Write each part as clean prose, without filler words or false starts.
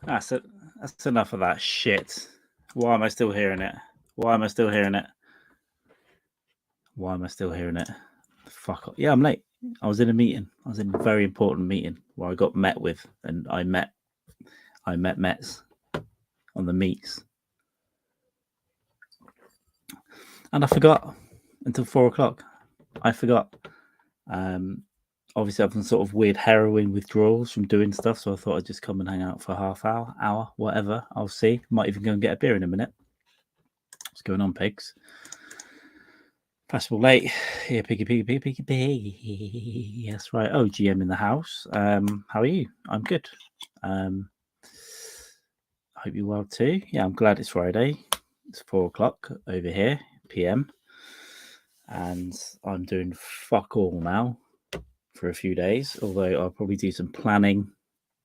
That's it. That's enough of that shit. Why am I still hearing it? Why am I still hearing it? Why am I still hearing it? Fuck off. Yeah, I'm late. I was in a meeting. I was in a very important meeting where I got met with, and I met Mets on the meets, and I forgot until 4 o'clock. I forgot. Obviously, I've been sort of weird heroin withdrawals from doing stuff, so I thought I'd just come and hang out for a half hour, whatever. I'll see. Might even go and get a beer in a minute. What's going on, pigs? Festival late. Here, piggy. That's right. Oh, GM in the house. How are you? I'm good. I hope you're well too. Yeah, I'm glad it's Friday. It's 4 o'clock over here, PM. And I'm doing fuck all now for a few days, although I'll probably do some planning,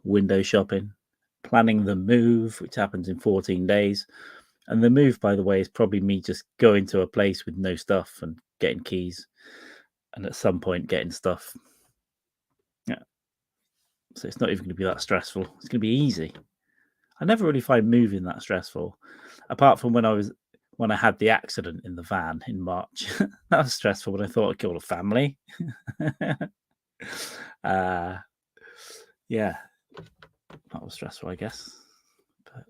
window shopping, planning the move, which happens in 14 days. And the move, by the way, is probably me just going to a place with no stuff and getting keys, and at some point getting stuff. Yeah. So it's not even going to be that stressful. It's going to be easy. I never really find moving that stressful, apart from when I had the accident in the van in March. That was stressful when I thought I'd killed a family. Yeah, that was stressful, I guess, but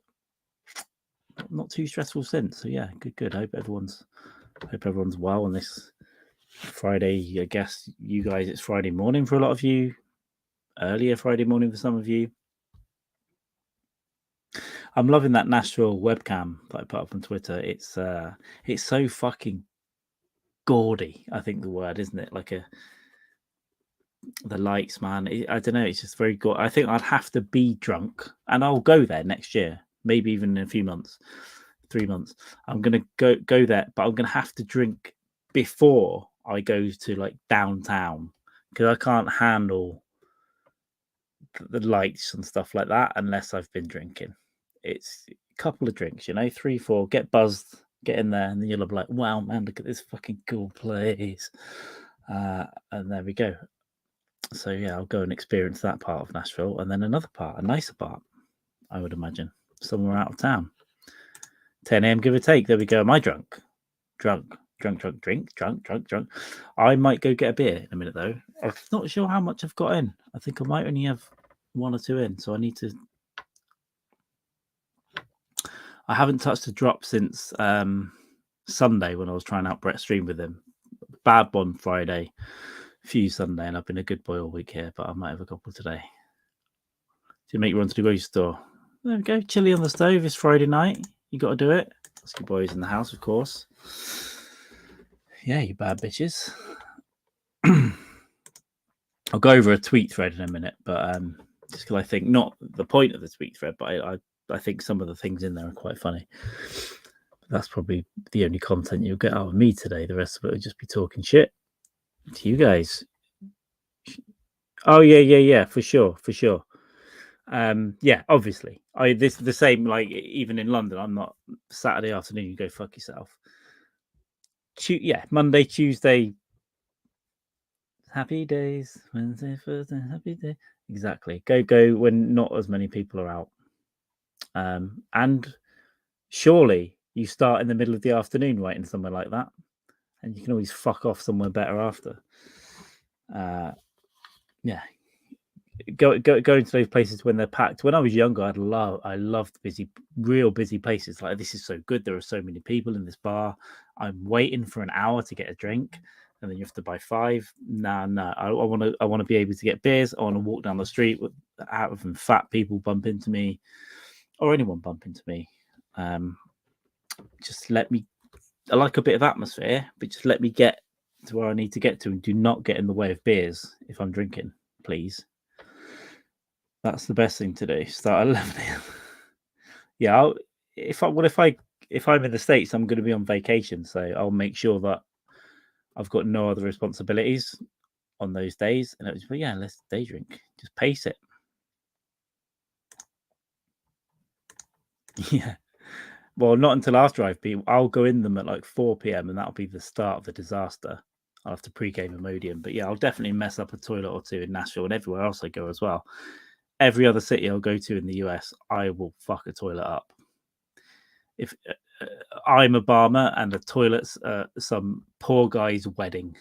not too stressful since. So yeah, good. Hope everyone's well on this Friday. I guess you guys, it's Friday morning for a lot of you. Earlier Friday morning for some of you. I'm loving that Nashville webcam that I put up on Twitter. It's so fucking gaudy, I think the word, isn't it? Like the lights, man. I don't know. It's just very good. I think I'd have to be drunk, and I'll go there next year, maybe even in a few months, 3 months. I'm gonna go there, but I'm gonna have to drink before I go to like downtown because I can't handle the lights and stuff like that unless I've been drinking. It's a couple of drinks, 3, 4, get buzzed, get in there, and then you'll be like, wow, man, look at this fucking cool place. And there we go. So yeah, I'll go and experience that part of Nashville, and then another part, a nicer part, I would imagine, somewhere out of town. 10 a.m. give or take. There we go. Am I drunk? Drunk. I might go get a beer in a minute though. I'm not sure how much I've got in. I think I might only have 1 or 2 in, so I need to. I haven't touched a drop since Sunday when I was trying out Brett Stream with him. Bad one Friday, few Sunday, and I've been a good boy all week here, but I might have a couple today. To make you run to the grocery store. There we go. Chili on the stove. It's Friday night. You got to do it. Husky boys in the house, of course. Yeah, you bad bitches. I'll go over a tweet thread in a minute, but just because I think not the point of the tweet thread, but I think some of the things in there are quite funny. That's probably the only content you'll get out of me today. The rest of it will just be talking shit to you guys. Oh yeah, for sure. Yeah, obviously. This the same. Like even in London, I'm not Saturday afternoon. You go fuck yourself. Yeah, Monday, Tuesday. Happy days. Wednesday, Thursday, happy day. Exactly. Go when not as many people are out. And surely you start in the middle of the afternoon waiting somewhere like that, and you can always fuck off somewhere better after. Yeah. Go into those places when they're packed. When I was younger, I loved real busy places. Like this is so good. There are so many people in this bar. I'm waiting for an hour to get a drink, and then you have to buy 5. Nah. I want to be able to get beers. I want to walk down the street without having fat people bump into me, or anyone bump into me. Just let me. I like a bit of atmosphere, but just let me get to where I need to get to, and do not get in the way of beers if I'm drinking, please. That's the best thing to do. Start at 11 a.m. Yeah, if I'm in the States, I'm going to be on vacation, so I'll make sure that I've got no other responsibilities on those days. And it was, but yeah, let's day drink. Just pace it. Yeah. Well, not until after I'll go in them at like 4 p.m. and that'll be the start of the disaster. I'll have to pre-game Imodium. But yeah, I'll definitely mess up a toilet or two in Nashville and everywhere else I go as well. every other city I'll go to in the US, I will fuck a toilet up. If I'm Obama and the toilet's some poor guy's wedding,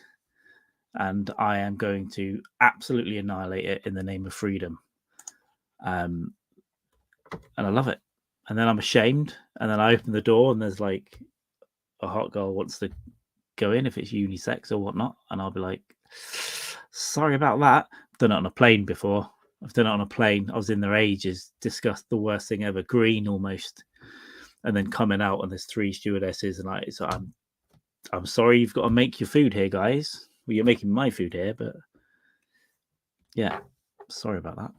and I am going to absolutely annihilate it in the name of freedom. And I love it. And then I'm ashamed, and then I open the door, and there's like a hot girl wants to go in if it's unisex or whatnot, and I'll be like, sorry about that. I've done it on a plane before. I've done it on a plane. I was in there ages, discussed the worst thing ever, green almost, and then coming out and there's 3 stewardesses, and so I'm sorry you've got to make your food here, guys. Well, you're making my food here, but yeah, sorry about that.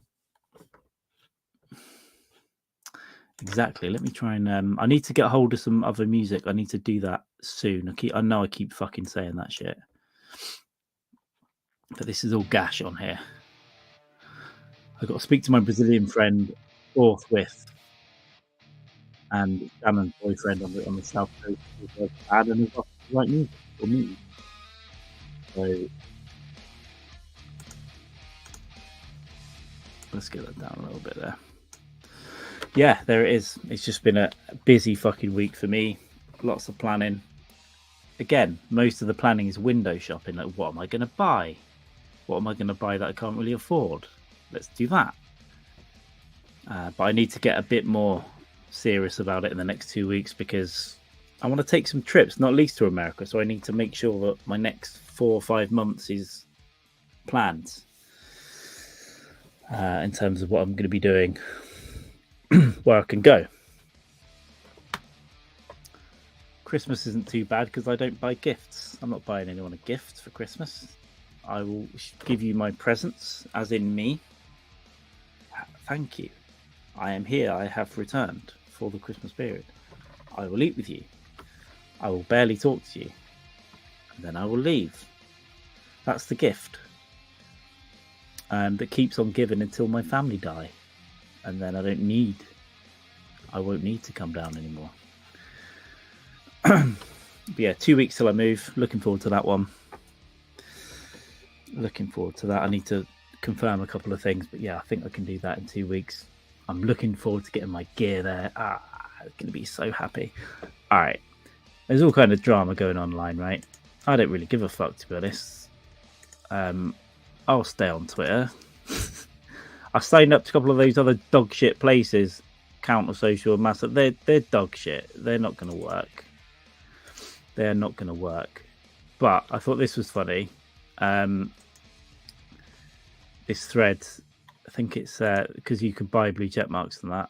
Exactly. Let me try and I need to get hold of some other music. I need to do that soon. I know I keep fucking saying that shit, but this is all gash on here. I've got to speak to my Brazilian friend forthwith, and Shannon's boyfriend on the south coast is bad and is off the right music for me. So let's get that down a little bit there. Yeah, there it is. It's just been a busy fucking week for me. Lots of planning. Again, most of the planning is window shopping. Like, what am I going to buy? What am I going to buy that I can't really afford? Let's do that. But I need to get a bit more serious about it in the next 2 weeks because I want to take some trips, not least to America. So I need to make sure that my next 4 or 5 months is planned in terms of what I'm going to be doing, where I can go. Christmas isn't too bad because I don't buy gifts. I'm not buying anyone a gift for Christmas. I will give you my presents, as in me. Thank you. I am here. I have returned for the Christmas period. I will eat with you. I will barely talk to you. And then I will leave. That's the gift. That keeps on giving until my family die. And then I won't need to come down anymore. But yeah, 2 weeks till I move. Looking forward to that one. Looking forward to that. I need to confirm a couple of things, but yeah, I think I can do that in 2 weeks. I'm looking forward to getting my gear there. I'm going to be so happy. All right. There's all kind of drama going online, right? I don't really give a fuck, to be honest. I'll stay on Twitter. I signed up to a couple of those other dog shit places, Counter Social and Mastodon. They're dog shit. They're not going to work. They're not going to work. But I thought this was funny. This thread, I think it's because you can buy blue check marks and that.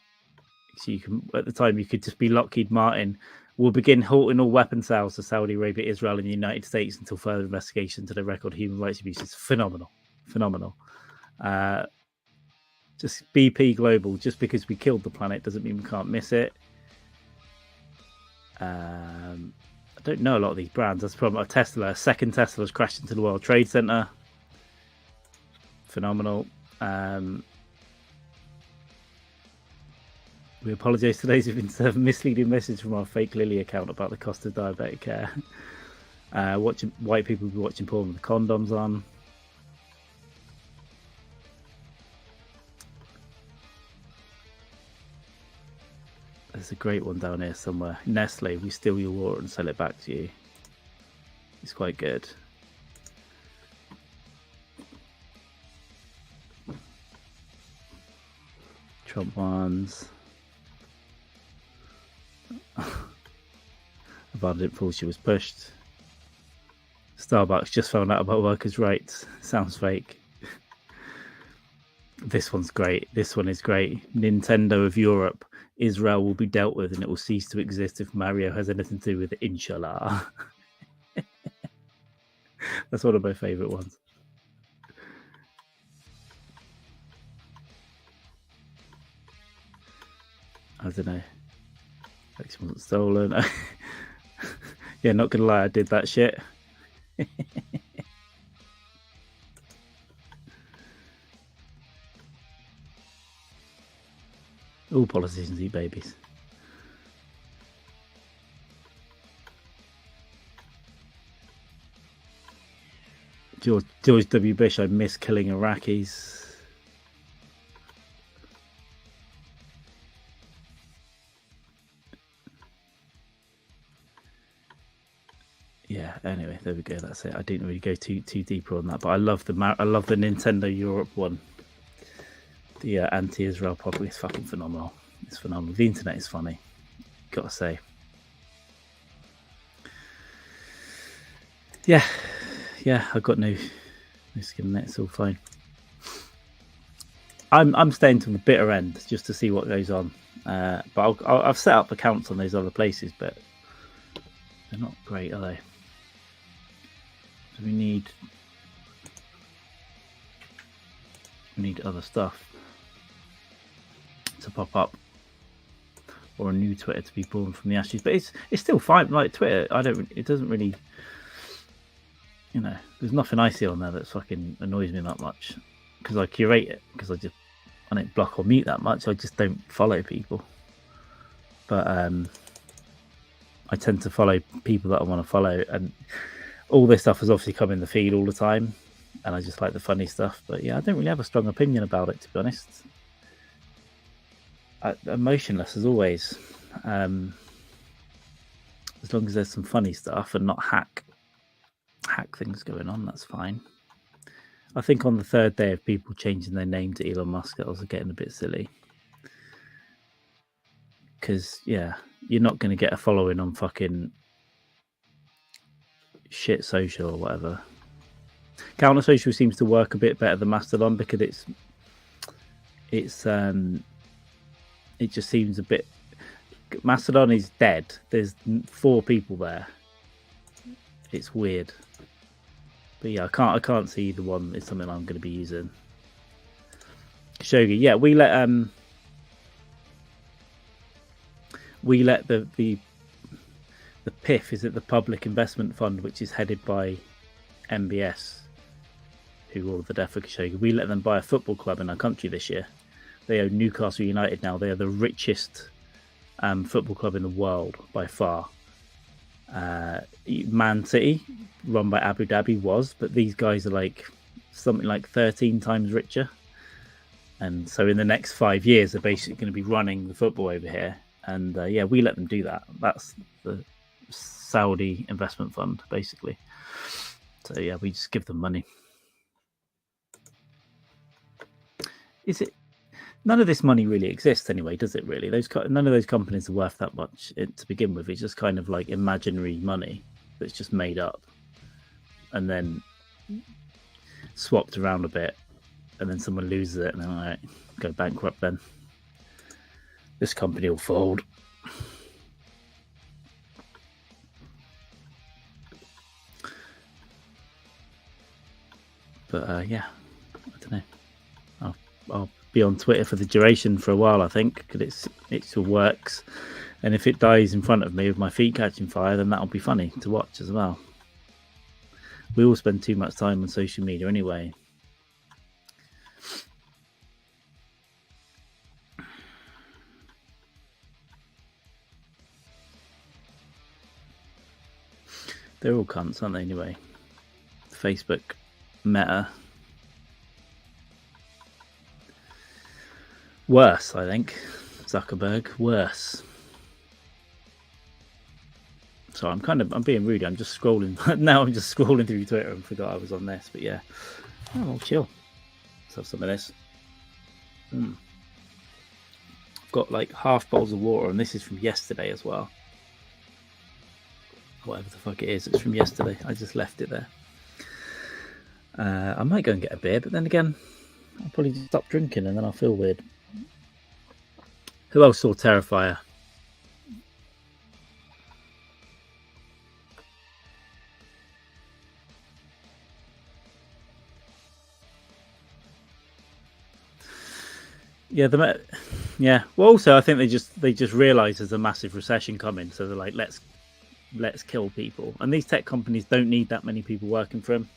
So you can, at the time, you could just be Lockheed Martin. Will begin halting all weapon sales to Saudi Arabia, Israel, and the United States until further investigation to the record human rights abuses. Phenomenal. Just BP Global. Just because we killed the planet doesn't mean we can't miss it. I don't know a lot of these brands. That's the problem. A second Tesla's crashed into the World Trade Center. Phenomenal. We apologise to those who've been served misleading message from our fake Lily account about the cost of diabetic care. Watching white people will be watching porn with condoms on. There's a great one down here somewhere. Nestle, we steal your water and sell it back to you. It's quite good. Trump ones. Abundant Bullshit was pushed. Starbucks just found out about workers' rights. Sounds fake. This one's great. This one is great. Nintendo of Europe. Israel will be dealt with and it will cease to exist if Mario has anything to do with it, inshallah. That's one of my favourite ones. I don't know. It wasn't stolen. Yeah, not gonna lie, I did that shit. All politicians eat babies. George W. Bush, I miss killing Iraqis. yeah. Anyway, there we go. That's it. I didn't really go too deeper on that, but I love the Nintendo Europe one. The anti-Israel public is fucking phenomenal. It's phenomenal. The internet is funny. Gotta say. Yeah. I got no skin in it. It's all fine. I'm staying to the bitter end just to see what goes on. But I've set up accounts on those other places, but they're not great, are they? So we need other stuff to pop up, or a new Twitter to be born from the ashes. But it's still fine. Like Twitter, it doesn't really, there's nothing I see on there that fucking annoys me that much, because I curate it, because I don't block or mute that much. I just don't follow people. But I tend to follow people that I want to follow, and all this stuff has obviously come in the feed all the time, and I just like the funny stuff. But yeah, I don't really have a strong opinion about it, to be honest. Emotionless as always. As long as there's some funny stuff and not hack things going on, that's fine. I think on the third day of people changing their name to Elon Musk, I was getting a bit silly. Because, yeah, you're not going to get a following on fucking shit social or whatever. Counter social seems to work a bit better than Mastodon, because it just seems a bit. Mastodon is dead. There's 4 people there. It's weird. But yeah, I can't see either one is something I'm going to be using. Shogi, yeah, we let the PIF, is it the Public Investment Fund, which is headed by MBS, who are the death of Khashoggi. We let them buy a football club in our country this year. They own Newcastle United now. They are the richest football club in the world by far. Man City, run by Abu Dhabi, but these guys are something like 13 times richer. And so in the next 5 years, they're basically going to be running the football over here. And yeah, we let them do that. That's the Saudi investment fund, basically. So yeah, we just give them money. Is it? None of this money really exists anyway, does it? Really, none of those companies are worth that much to begin with. It's just kind of like imaginary money that's just made up, and then swapped around a bit, and then someone loses it, and then all right, go bankrupt. Then this company will fold. But yeah, I don't know. I'll be on Twitter for the duration for a while, I think, because it still works. And if it dies in front of me with my feet catching fire, then that'll be funny to watch as well. We all spend too much time on social media anyway. They're all cunts, aren't they, anyway? Facebook, Meta. Worse, I think. Zuckerberg, worse. So I'm being rude. I'm just scrolling. Now I'm just scrolling through Twitter and forgot I was on this. But yeah, well, chill. Let's have some of this. I've got like half bowls of water, and this is from yesterday as well. Whatever the fuck it is, it's from yesterday. I just left it there. I might go and get a beer, but then again, I'll probably just stop drinking and then I'll feel weird. Who else saw Terrifier? Yeah, yeah. Well, also I think they just realised there's a massive recession coming, so they're like, let's kill people. And these tech companies don't need that many people working for them.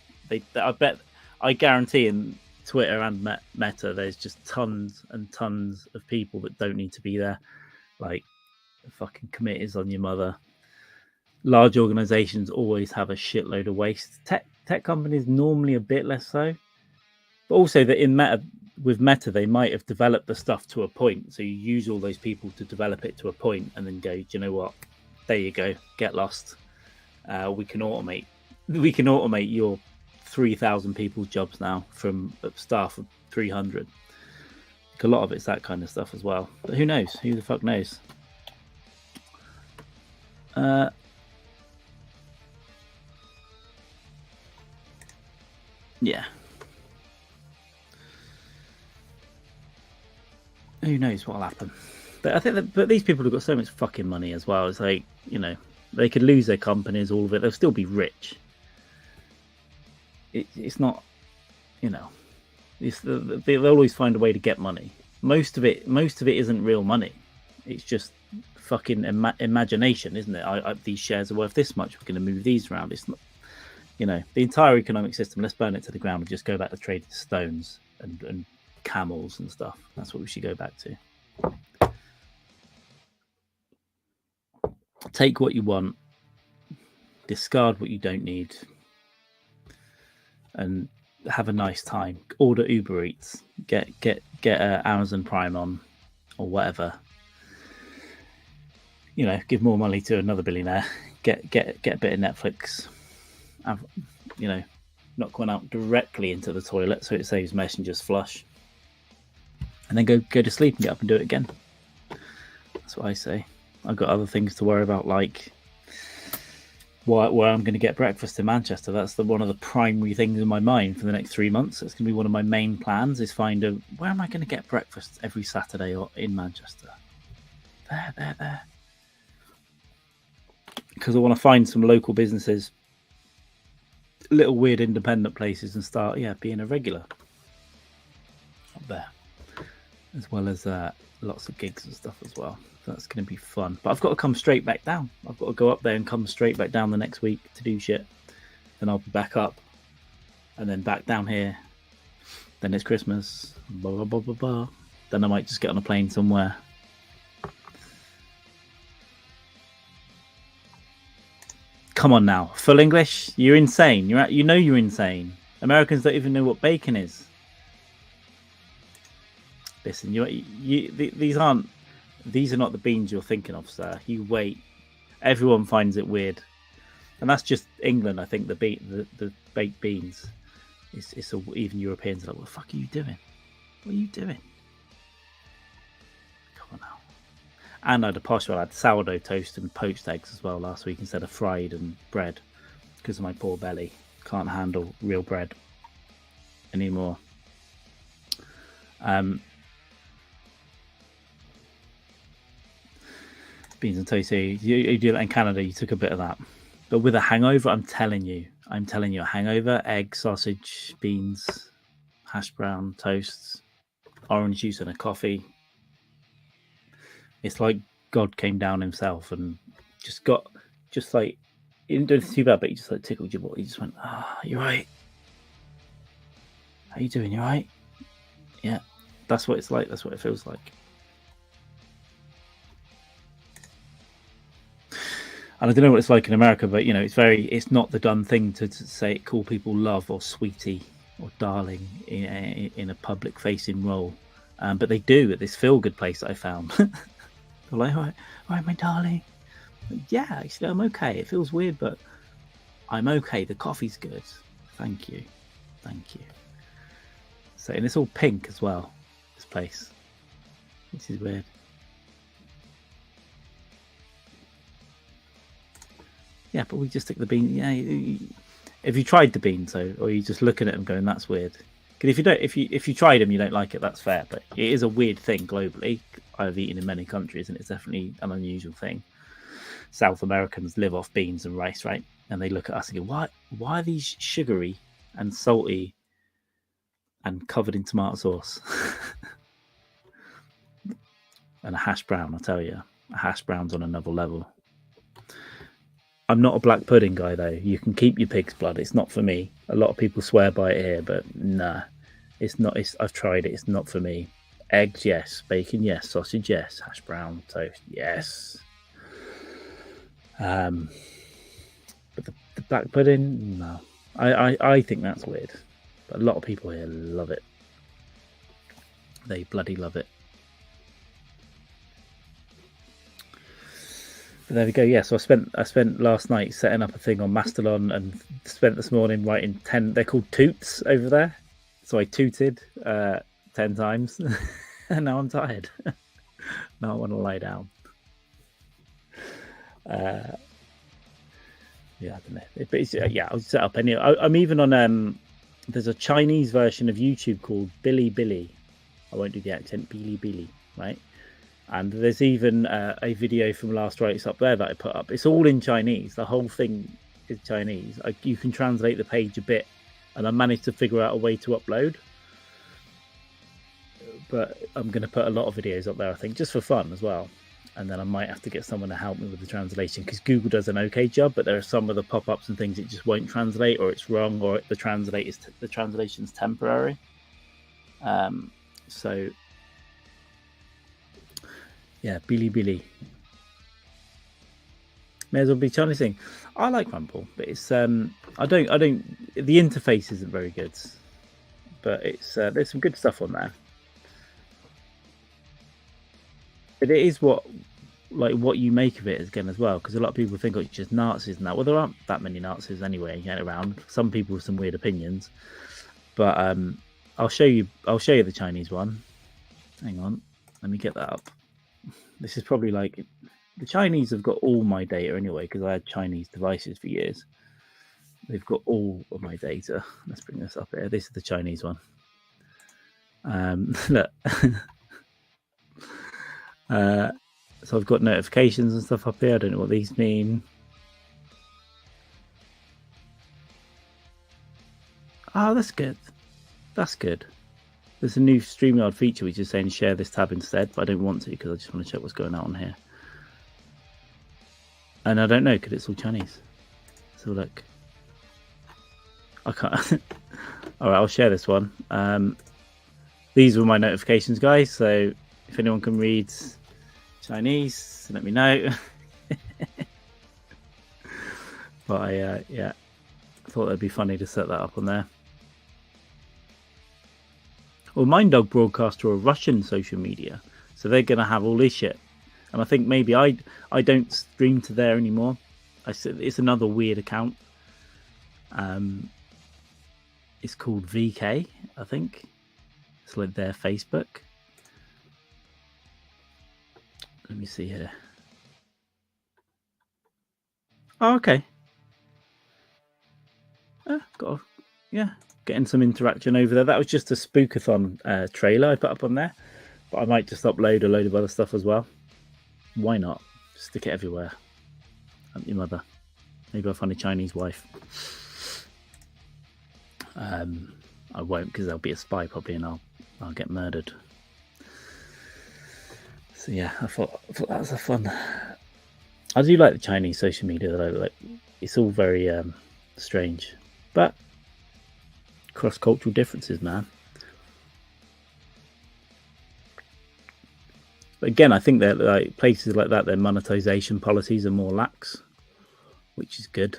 I guarantee in Twitter and Meta, there's just tons and tons of people that don't need to be there. Like, fucking committees on your mother. Large organizations always have a shitload of waste. Tech companies normally a bit less so. But also that with Meta, they might have developed the stuff to a point. So you use all those people to develop it to a point and then go, do you know what? There you go. Get lost. We can automate your 3,000 people's jobs now from a staff of 300. A lot of it's that kind of stuff as well. But who knows? Who the fuck knows? Yeah. Who knows what'll happen? But I think but these people have got so much fucking money as well. It's like, you know, they could lose their companies, all of it. They'll still be rich. It's not, you know, they'll always find a way to get money. Most of it isn't real money. It's just fucking imagination, isn't it? These shares are worth this much. We're going to move these around. It's not, you know, the entire economic system. Let's burn it to the ground and just go back to trading stones and camels and stuff. That's what we should go back to. Take what you want, discard what you don't need, and have a nice time. Order Uber Eats, get Amazon Prime on, or whatever. You know, give more money to another billionaire. Get a bit of Netflix. You know, not going out directly into the toilet, so it saves messengers flush. And then go to sleep and get up and do it again. That's what I say. I've got other things to worry about, like where I'm going to get breakfast in Manchester. That's one of the primary things in my mind for the next 3 months. It's going to be one of my main plans, is find where am I going to get breakfast every Saturday in Manchester. There. Because I want to find some local businesses, little weird independent places, and start being a regular up there, as well as lots of gigs and stuff as well. That's going to be fun. But I've got to come straight back down. I've got to go up there and come straight back down the next week to do shit. Then I'll be back up and then back down here. Then it's Christmas. Blah, blah, blah, blah, blah. Then I might just get on a plane somewhere. Come on now. Full English? You're insane. You know you're insane. Americans don't even know what bacon is. Listen, these are not the beans you're thinking of, sir. You wait. Everyone finds it weird, and that's just England. I think the baked beans. Even Europeans are like, "What the fuck are you doing? What are you doing?" Come on now. And I had sourdough toast and poached eggs as well last week instead of fried and bread, because of my poor belly. Can't handle real bread anymore. Beans and toast. You do that in Canada. You took a bit of that, but with a hangover, I'm telling you, a hangover: egg, sausage, beans, hash brown, toast, orange juice, and a coffee. It's like God came down himself and just like, he didn't do anything too bad, but he just like tickled your body. He just went, "You right? How you doing? You right?" Yeah, that's what it's like. That's what it feels like. And I don't know what it's like in America, but, you know, it's not the done thing to say, call people love or sweetie or darling in a public facing role. But they do at this feel good place that I found. They're like, all right, my darling. Yeah, actually, I'm okay. It feels weird, but I'm okay. The coffee's good. Thank you. So, and it's all pink as well, this place, which is weird. Yeah, but we just stick the bean. Yeah, if you tried the beans, or you just looking at them going, "That's weird." Because if you tried them, you don't like it. That's fair, but it is a weird thing globally. I've eaten in many countries, and it's definitely an unusual thing. South Americans live off beans and rice, right? And they look at us and go, "Why are these sugary and salty and covered in tomato sauce?" And a hash brown, I tell you, a hash brown's on another level. I'm not a black pudding guy, though. You can keep your pig's blood. It's not for me. A lot of people swear by it here, but nah. It's not. I've tried it. It's not for me. Eggs, yes. Bacon, yes. Sausage, yes. Hash brown, toast, yes. But the black pudding, no. I think that's weird. But a lot of people here love it. They bloody love it. But there we go. Yeah, so I spent last night setting up a thing on Mastodon, and spent this morning writing 10. They're called toots over there. So I tooted 10 times, and now I'm tired. Now I want to lie down. Yeah, I don't know. But it's, yeah, I'll set up anyway. I'm even on. There's a Chinese version of YouTube called Billy Billy. I won't do the accent. Billy Billy, right? And there's even a video from last Rites up there that I put up. It's all in Chinese. The whole thing is Chinese. You can translate the page a bit, and I managed to figure out a way to upload. But I'm going to put a lot of videos up there, I think, just for fun as well. And then I might have to get someone to help me with the translation, because Google does an okay job, but there are some of the pop-ups and things it just won't translate, or it's wrong, or the translation's temporary. So yeah, Billy. May as well be Chinese thing. I like Rumble, but it's I don't. The interface isn't very good, but it's there's some good stuff on there. But it is what you make of it again as well, because a lot of people think it's just Nazis and that. Well, there aren't that many Nazis anyway getting around. Some people with some weird opinions, but I'll show you the Chinese one. Hang on, let me get that up. This is probably like the Chinese have got all my data anyway, because I had Chinese devices for years. They've got all of my data. Let's bring this up here. This is the Chinese one. Look. So I've got notifications and stuff up here. I don't know what these mean. Oh, that's good. That's good. There's a new StreamYard feature which is saying share this tab instead, but I don't want to, because I just want to check what's going on here. And I don't know, because it's all Chinese. So look. I can't. All right, I'll share this one. These were my notifications, guys. So if anyone can read Chinese, let me know. But I thought it'd be funny to set that up on there. Well, Minddog broadcast are a Russian social media, so they're going to have all this shit. And I think maybe I don't stream to there anymore. It's another weird account. It's called VK, I think. It's like their Facebook. Let me see here. Oh, okay. Getting some interaction over there. That was just a Spookathon trailer I put up on there, but I might just upload a load of other stuff as well. Why not? Stick it everywhere. Your mother. Maybe I'll find a Chinese wife. I won't, because there'll be a spy probably, and I'll get murdered. So yeah, I thought that was a fun. I do like the Chinese social media. That I like. It's all very strange, but cross-cultural differences, man. But again, I think that like places like that, their monetization policies are more lax, which is good.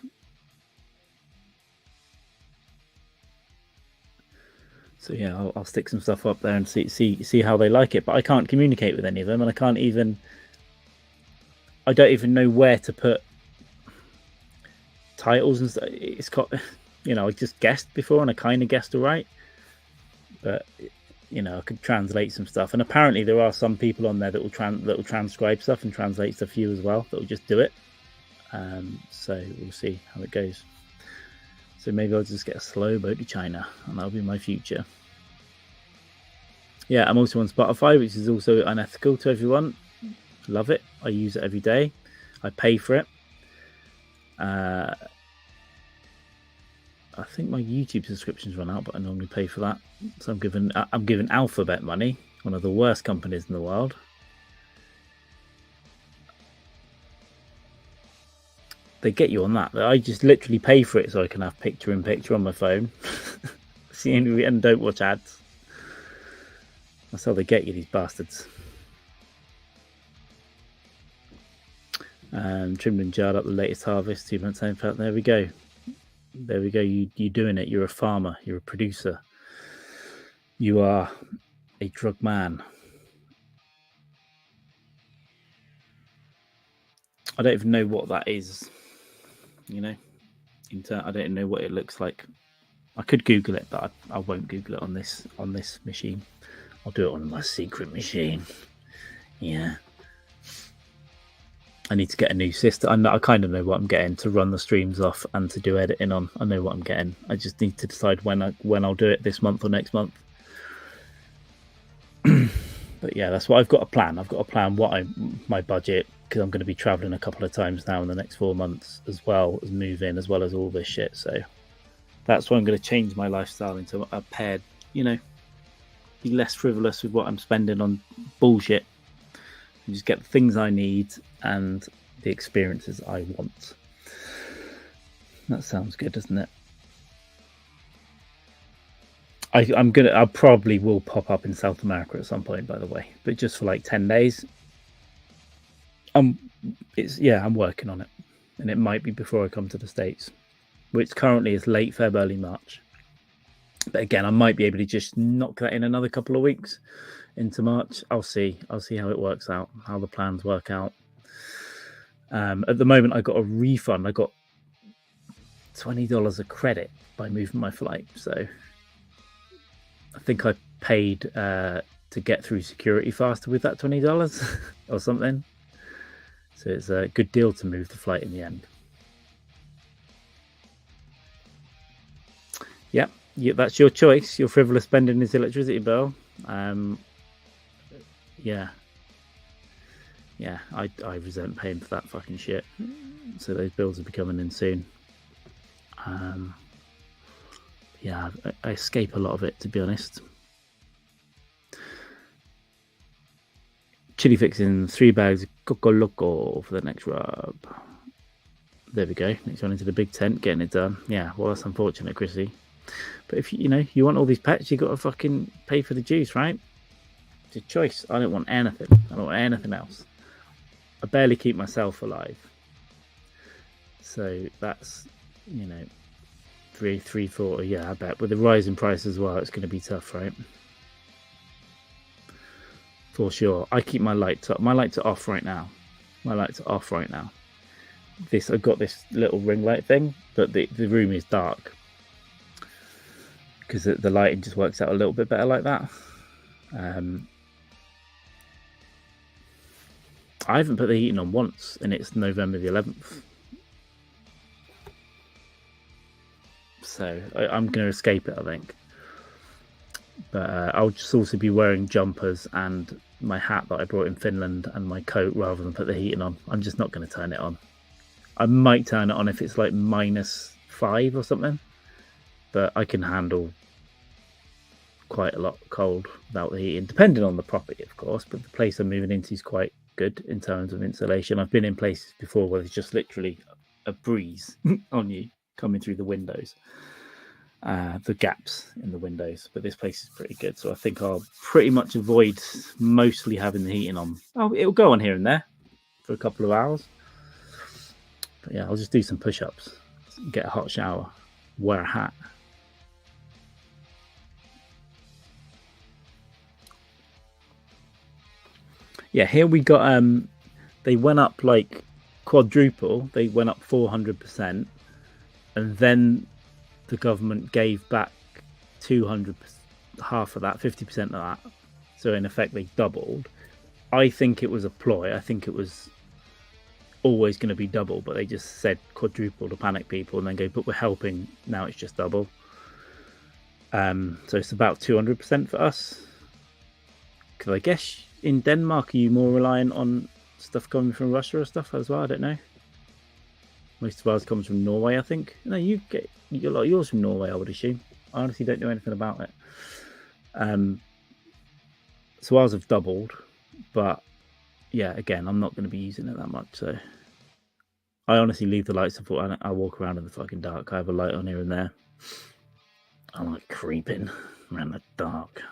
So yeah, I'll stick some stuff up there and see how they like it. But I can't communicate with any of them, and I don't even know where to put titles and stuff. It's got, I just guessed before, and I kind of guessed all right. But I could translate some stuff, and apparently there are some people on there that will transcribe stuff and translate stuff for you as well. That will just do it. So we'll see how it goes. So maybe I'll just get a slow boat to China, and that'll be my future. Yeah, I'm also on Spotify, which is also unethical to everyone. Love it. I use it every day. I pay for it. I think my YouTube subscription's run out, but I normally pay for that. So I'm giving Alphabet money, one of the worst companies in the world. They get you on that. I just literally pay for it so I can have picture-in-picture on my phone. And don't watch ads. That's how they get you, these bastards. Trimmed and jarred up the latest harvest, 2 months in. There we go. There we go. You're doing it. You're a farmer. You're a producer. You are a drug man. I don't even know what that is. You know, I don't know what it looks like. I could Google it, but I won't Google it on this machine. I'll do it on my secret machine. Yeah. I need to get a new system. I kind of know what I'm getting to run the streams off and to do editing on. I know what I'm getting. I just need to decide when I'll do it, this month or next month. But yeah, that's what I've got to plan. I've got to plan my budget, because I'm going to be traveling a couple of times now in the next 4 months, as well as move in, as well as all this shit. So that's why I'm going to change my lifestyle into a paired, be less frivolous with what I'm spending on bullshit. And just get the things I need and the experiences I want. That sounds good, doesn't it? I probably will pop up in South America at some point, by the way, but just for like 10 days. I'm working on it, and it might be before I come to the States, which currently is late Feb, early March. But again, I might be able to just knock that in another couple of weeks into March. I'll see how it works out, how the plans work out. At the moment, I got a refund. I got $20 a credit by moving my flight. So I think I paid to get through security faster with that $20 or something. So it's a good deal to move the flight in the end. Yeah, that's your choice. Your frivolous spending is electricity bill. Yeah, I resent paying for that fucking shit. So those bills are becoming in soon. Yeah, I escape a lot of it, to be honest. Chili fixing 3 bags of Coco Loco for the next rub. There we go. Next one into the big tent, getting it done. Yeah, well, that's unfortunate, Chrissy. But if you want all these pets, you got to fucking pay for the juice, right? It's a choice. I don't want anything. I don't want anything else. I barely keep myself alive. So that's, 340. Yeah, I bet. With the rise in price as well, it's going to be tough, right? For sure. I keep my lights up. My lights are off right now. I've got this little ring light thing, but the room is dark, because the lighting just works out a little bit better like that. I haven't put the heating on once, and it's November the 11th. So I'm going to escape it, I think. But I'll just also be wearing jumpers and my hat that I brought in Finland and my coat, rather than put the heating on. I'm just not going to turn it on. I might turn it on if it's like -5 or something, but I can handle quite a lot cold without the heating, depending on the property, of course. But the place I'm moving into is quite good in terms of insulation. I've been in places before where there's just literally a breeze on you coming through the windows, the gaps in the windows. But this place is pretty good, so I think I'll pretty much avoid mostly having the heating on. Oh, it'll go on here and there for a couple of hours. But yeah, I'll just do some push-ups, get a hot shower, wear a hat. Yeah, here we got, they went up like quadruple. They went up 400%. And then the government gave back 200%, half of that, 50% of that. So in effect, they doubled. I think it was a ploy. I think it was always going to be double, but they just said quadruple to panic people and then go, but we're helping. Now it's just double. So it's about 200% for us. Because I guess in Denmark, are you more reliant on stuff coming from Russia or stuff as well? I don't know. Most of ours comes from Norway, I think. No, you get a lot of yours from Norway, I would assume. I honestly don't know anything about it. So ours have doubled, but yeah, again, I'm not going to be using it that much. So I honestly leave the lights on. I walk around in the fucking dark. I have a light on here and there. I'm like creeping around the dark.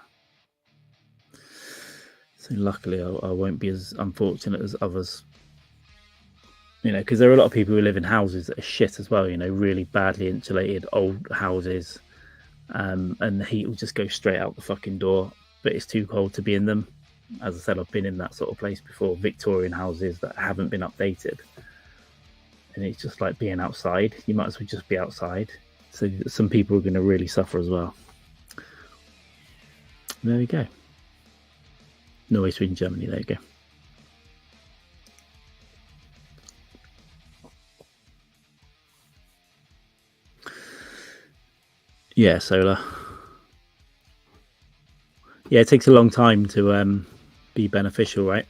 So luckily, I won't be as unfortunate as others. Because there are a lot of people who live in houses that are shit as well, really badly insulated old houses. And the heat will just go straight out the fucking door, but it's too cold to be in them. As I said, I've been in that sort of place before, Victorian houses that haven't been updated, and it's just like being outside. You might as well just be outside. So some people are going to really suffer as well. There we go. Norway, Sweden, Germany. There you go. Yeah, solar. Yeah, it takes a long time to be beneficial, right?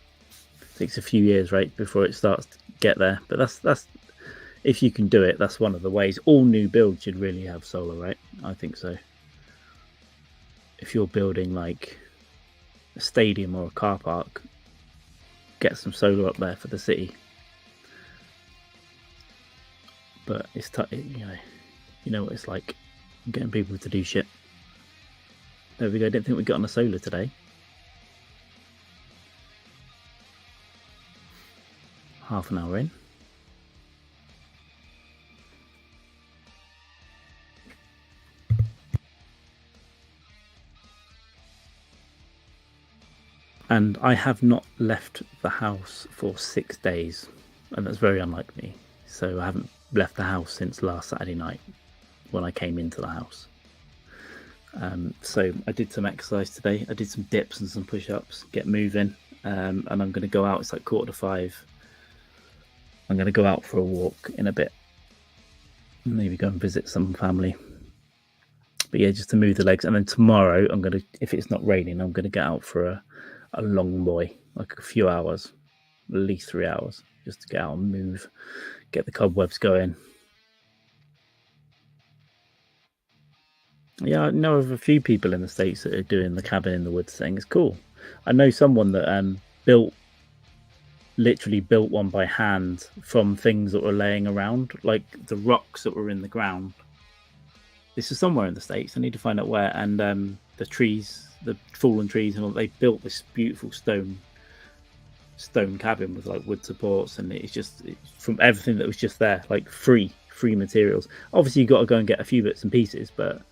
It takes a few years, right, before it starts to get there. But that's if you can do it, that's one of the ways. All new builds should really have solar, right? I think so. If you're building like a stadium or a car park, get some solar up there for the city. But it's you know what it's like getting people to do shit. There we go. I didn't think we got on the solar today. Half an hour in. And I have not left the house for 6 days, and that's very unlike me. So I haven't left the house since last Saturday night when I came into the house. So I did some exercise today. I did some dips and some push-ups, get moving, and I'm going to go out. It's like 4:45. I'm going to go out for a walk in a bit. Maybe go and visit some family. But yeah, just to move the legs. And then tomorrow, I'm going to, if it's not raining, I'm going to get out for a long boy, like a few hours, at least 3 hours, just to get out and move, get the cobwebs going. Yeah, I know of a few people in the States that are doing the cabin in the woods thing. It's cool. I know someone that literally built one by hand from things that were laying around, like the rocks that were in the ground. This is somewhere in the States. I need to find out where. And the trees, the fallen trees, and all, they built this beautiful stone cabin with like wood supports, and it's just from everything that was just there, like free materials. Obviously, you got to go and get a few bits and pieces, but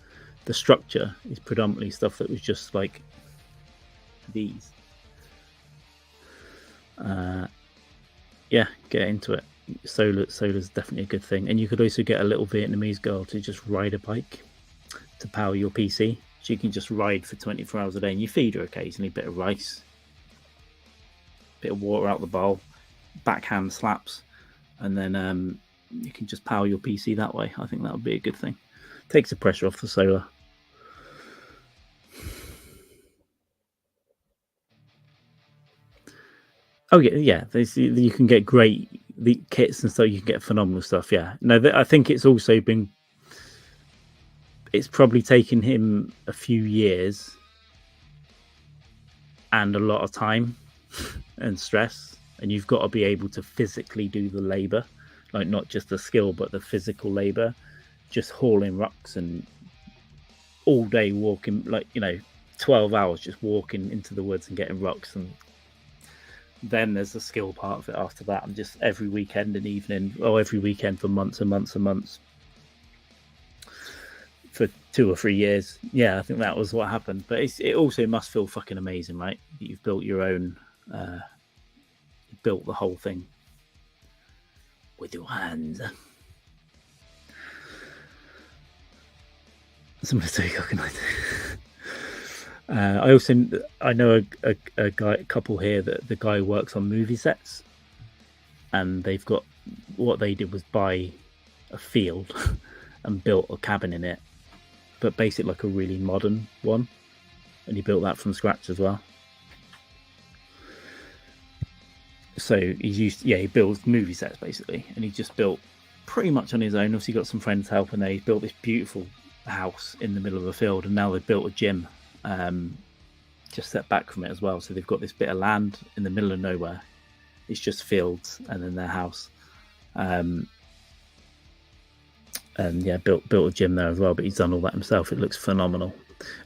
the structure is predominantly stuff that was just like these. Yeah, get into it. Solar's definitely a good thing, and you could also get a little Vietnamese girl to just ride a bike to power your PC. She can just ride for 24 hours a day, and you feed her occasionally a bit of rice, bit of water out the bowl, backhand slaps, and then you can just power your PC that way. I think that would be a good thing. Takes the pressure off the solar. Oh yeah. You can get great the kits and stuff. You can get phenomenal stuff. Yeah. No, I think it's also been. It's probably taken him a few years and a lot of time and stress, and you've got to be able to physically do the labor, like not just the skill but the physical labor, just hauling rocks and all day walking, like 12 hours just walking into the woods and getting rocks. And then there's the skill part of it after that, and just every weekend and evening, or every weekend for months and months and months, for 2 or 3 years. Yeah, I think that was what happened. But it also must feel fucking amazing, right? You've built your own, you built the whole thing with your hands. Somebody say coconut. I know a couple here that the guy works on movie sets, and they've got, what they did was buy a field and built a cabin in it, but basically like a really modern one, and he built that from scratch as well. So he builds movie sets basically, and he just built pretty much on his own. Obviously got some friends helping. They built this beautiful house in the middle of a field, and now they've built a gym just set back from it as well. So they've got this bit of land in the middle of nowhere. It's just fields and then their house. And yeah, built a gym there as well, but he's done all that himself. It looks phenomenal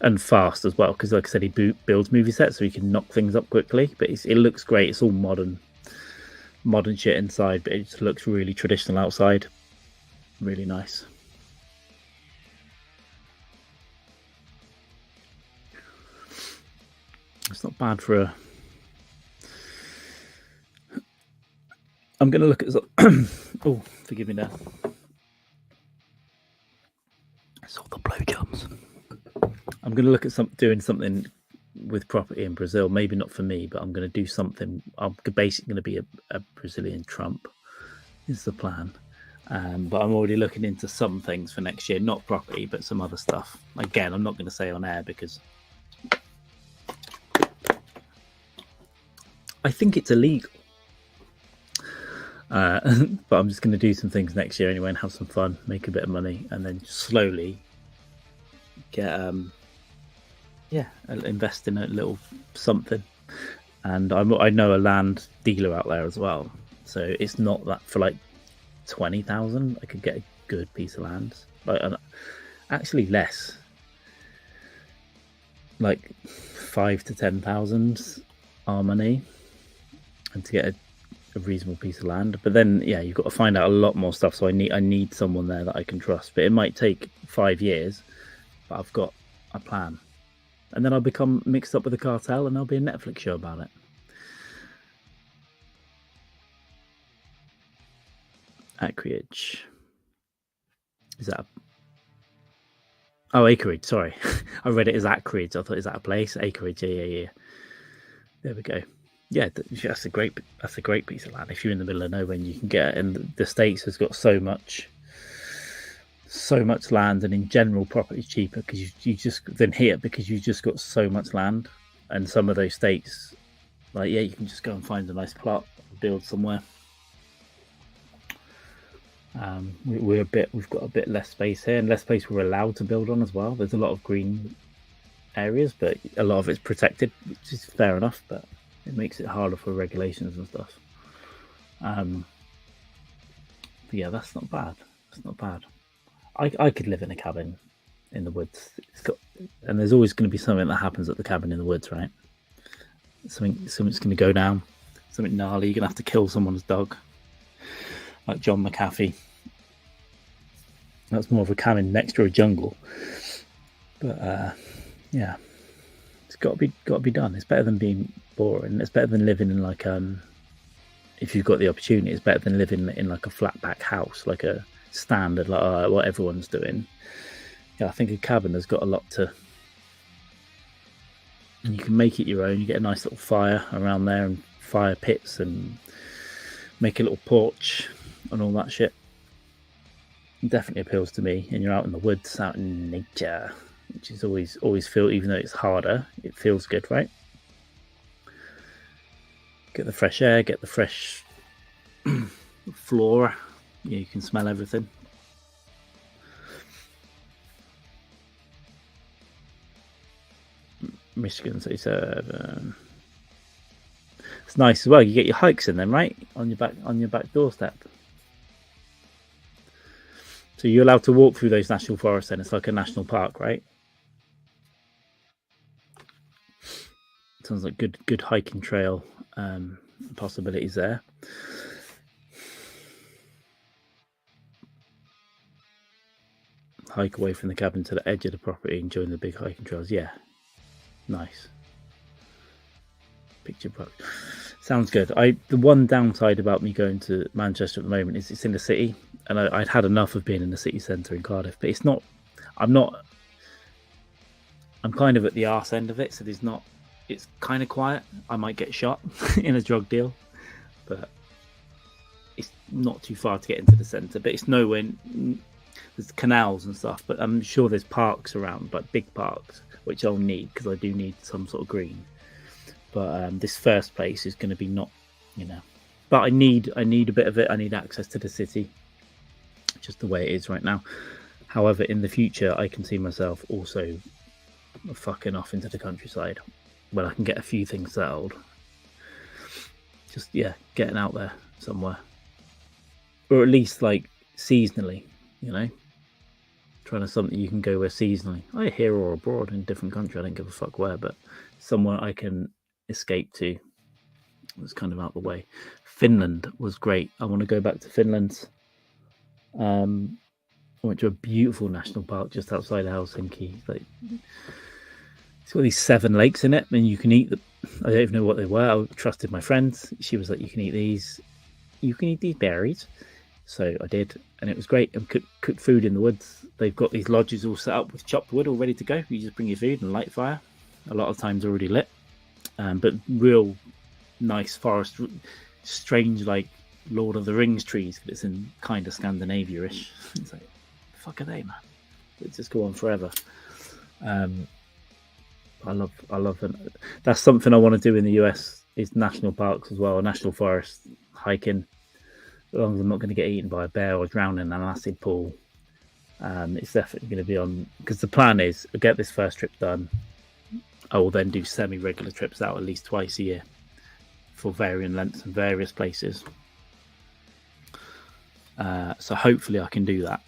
and fast as well, because like I said, he builds movie sets so he can knock things up quickly, but it looks great. It's all modern shit inside, but it just looks really traditional outside. Really nice. It's not bad for I'm going to look at oh, forgive me now. I saw the blowjobs. I'm going to look at doing something with property in Brazil. Maybe not for me, but I'm going to do something. I'm basically going to be a Brazilian Trump. Is the plan. But I'm already looking into some things for next year, not property, but some other stuff. Again, I'm not going to say on air because I think it's illegal. But I'm just going to do some things next year anyway and have some fun, make a bit of money, and then slowly get invest in a little something. And I know a land dealer out there as well, so it's not that for like 20,000 I could get a good piece of land, like actually less, like 5 to 10,000 our money, and to get a reasonable piece of land. But then you've got to find out a lot more stuff, so I need someone there that I can trust. But it might take 5 years, but I've got a plan, and then I'll become mixed up with the cartel and there'll be a Netflix show about it. Acreage. Is that acreage, sorry. I read it as acreage. I thought, is that a place? Acreage, yeah. There we go. Yeah, that's a great piece of land. If you're in the middle of nowhere, you can get it. And the States has got so much land, and in general property is cheaper because you just than here, because you've just got so much land. And some of those states, like you can just go and find a nice plot, build somewhere. We've got a bit less space here, and less space we're allowed to build on as well. There's a lot of green areas, but a lot of it's protected, which is fair enough, but it makes it harder for regulations and stuff. But yeah, that's not bad. It's not bad. I could live in a cabin in the woods. And there's always going to be something that happens at the cabin in the woods, right? Something's going to go down. Something gnarly. You're going to have to kill someone's dog, like John McAfee. That's more of a cabin next to a jungle. But yeah, it's got to be done. It's better than being boring. It's better than living in like if you've got the opportunity, it's better than living in like a flat pack house, like a standard, like what everyone's doing. Yeah, I think a cabin has got a lot to. And you can make it your own. You get a nice little fire around there and fire pits, and make a little porch and all that shit. It definitely appeals to me. And you're out in the woods, out in nature, which is always feel, even though it's harder, it feels good, right? Get the fresh air, get the fresh flora. Yeah, you can smell everything. Michigan 37. It's nice as well. You get your hikes in then, right? On your back doorstep. So you're allowed to walk through those national forests then. It's like a national park, right? Sounds like good hiking trail possibilities there. Hike away from the cabin to the edge of the property and join the big hiking trails. Yeah, nice. Picture book. Sounds good. The one downside about me going to Manchester at the moment is it's in the city, and I'd had enough of being in the city centre in Cardiff. But it's not. I'm kind of at the arse end of it, so there's not. It's kind of quiet. I might get shot in a drug deal, but it's not too far to get into the centre. But it's nowhere. There's canals and stuff, but I'm sure there's parks around, like big parks, which I'll need because I do need some sort of green. But this first place is going to be not, But I need a bit of it. I need access to the city, just the way it is right now. However, in the future, I can see myself also fucking off into the countryside, where I can get a few things settled. Just getting out there somewhere, or at least like seasonally, trying to something you can go where seasonally, either here or abroad in a different country. I don't give a fuck where, but somewhere I can escape to. Was kind of out the way. Finland was great. I want to go back to Finland. I went to a beautiful national park just outside of Helsinki. It's got these 7 lakes in it, and you can eat them. I don't even know what they were. I trusted my friend. She was like, "You can eat these." you can eat these berries. So I did, and it was great. And cook food in the woods. They've got these lodges all set up with chopped wood all ready to go. You just bring your food and light fire. A lot of times already lit, but real nice forest, strange like Lord of the Rings trees. But it's in kind of Scandinavia-ish. It's like, the fuck are they, man? They just go on forever. I love them. That's something I want to do in the US. Is national parks as well, national forests, hiking. As long as I'm not going to get eaten by a bear or drown in an acid pool, it's definitely going to be on. Because the plan is, I get this first trip done. I will then do semi-regular trips out at least twice a year for varying lengths and various places. So hopefully I can do that.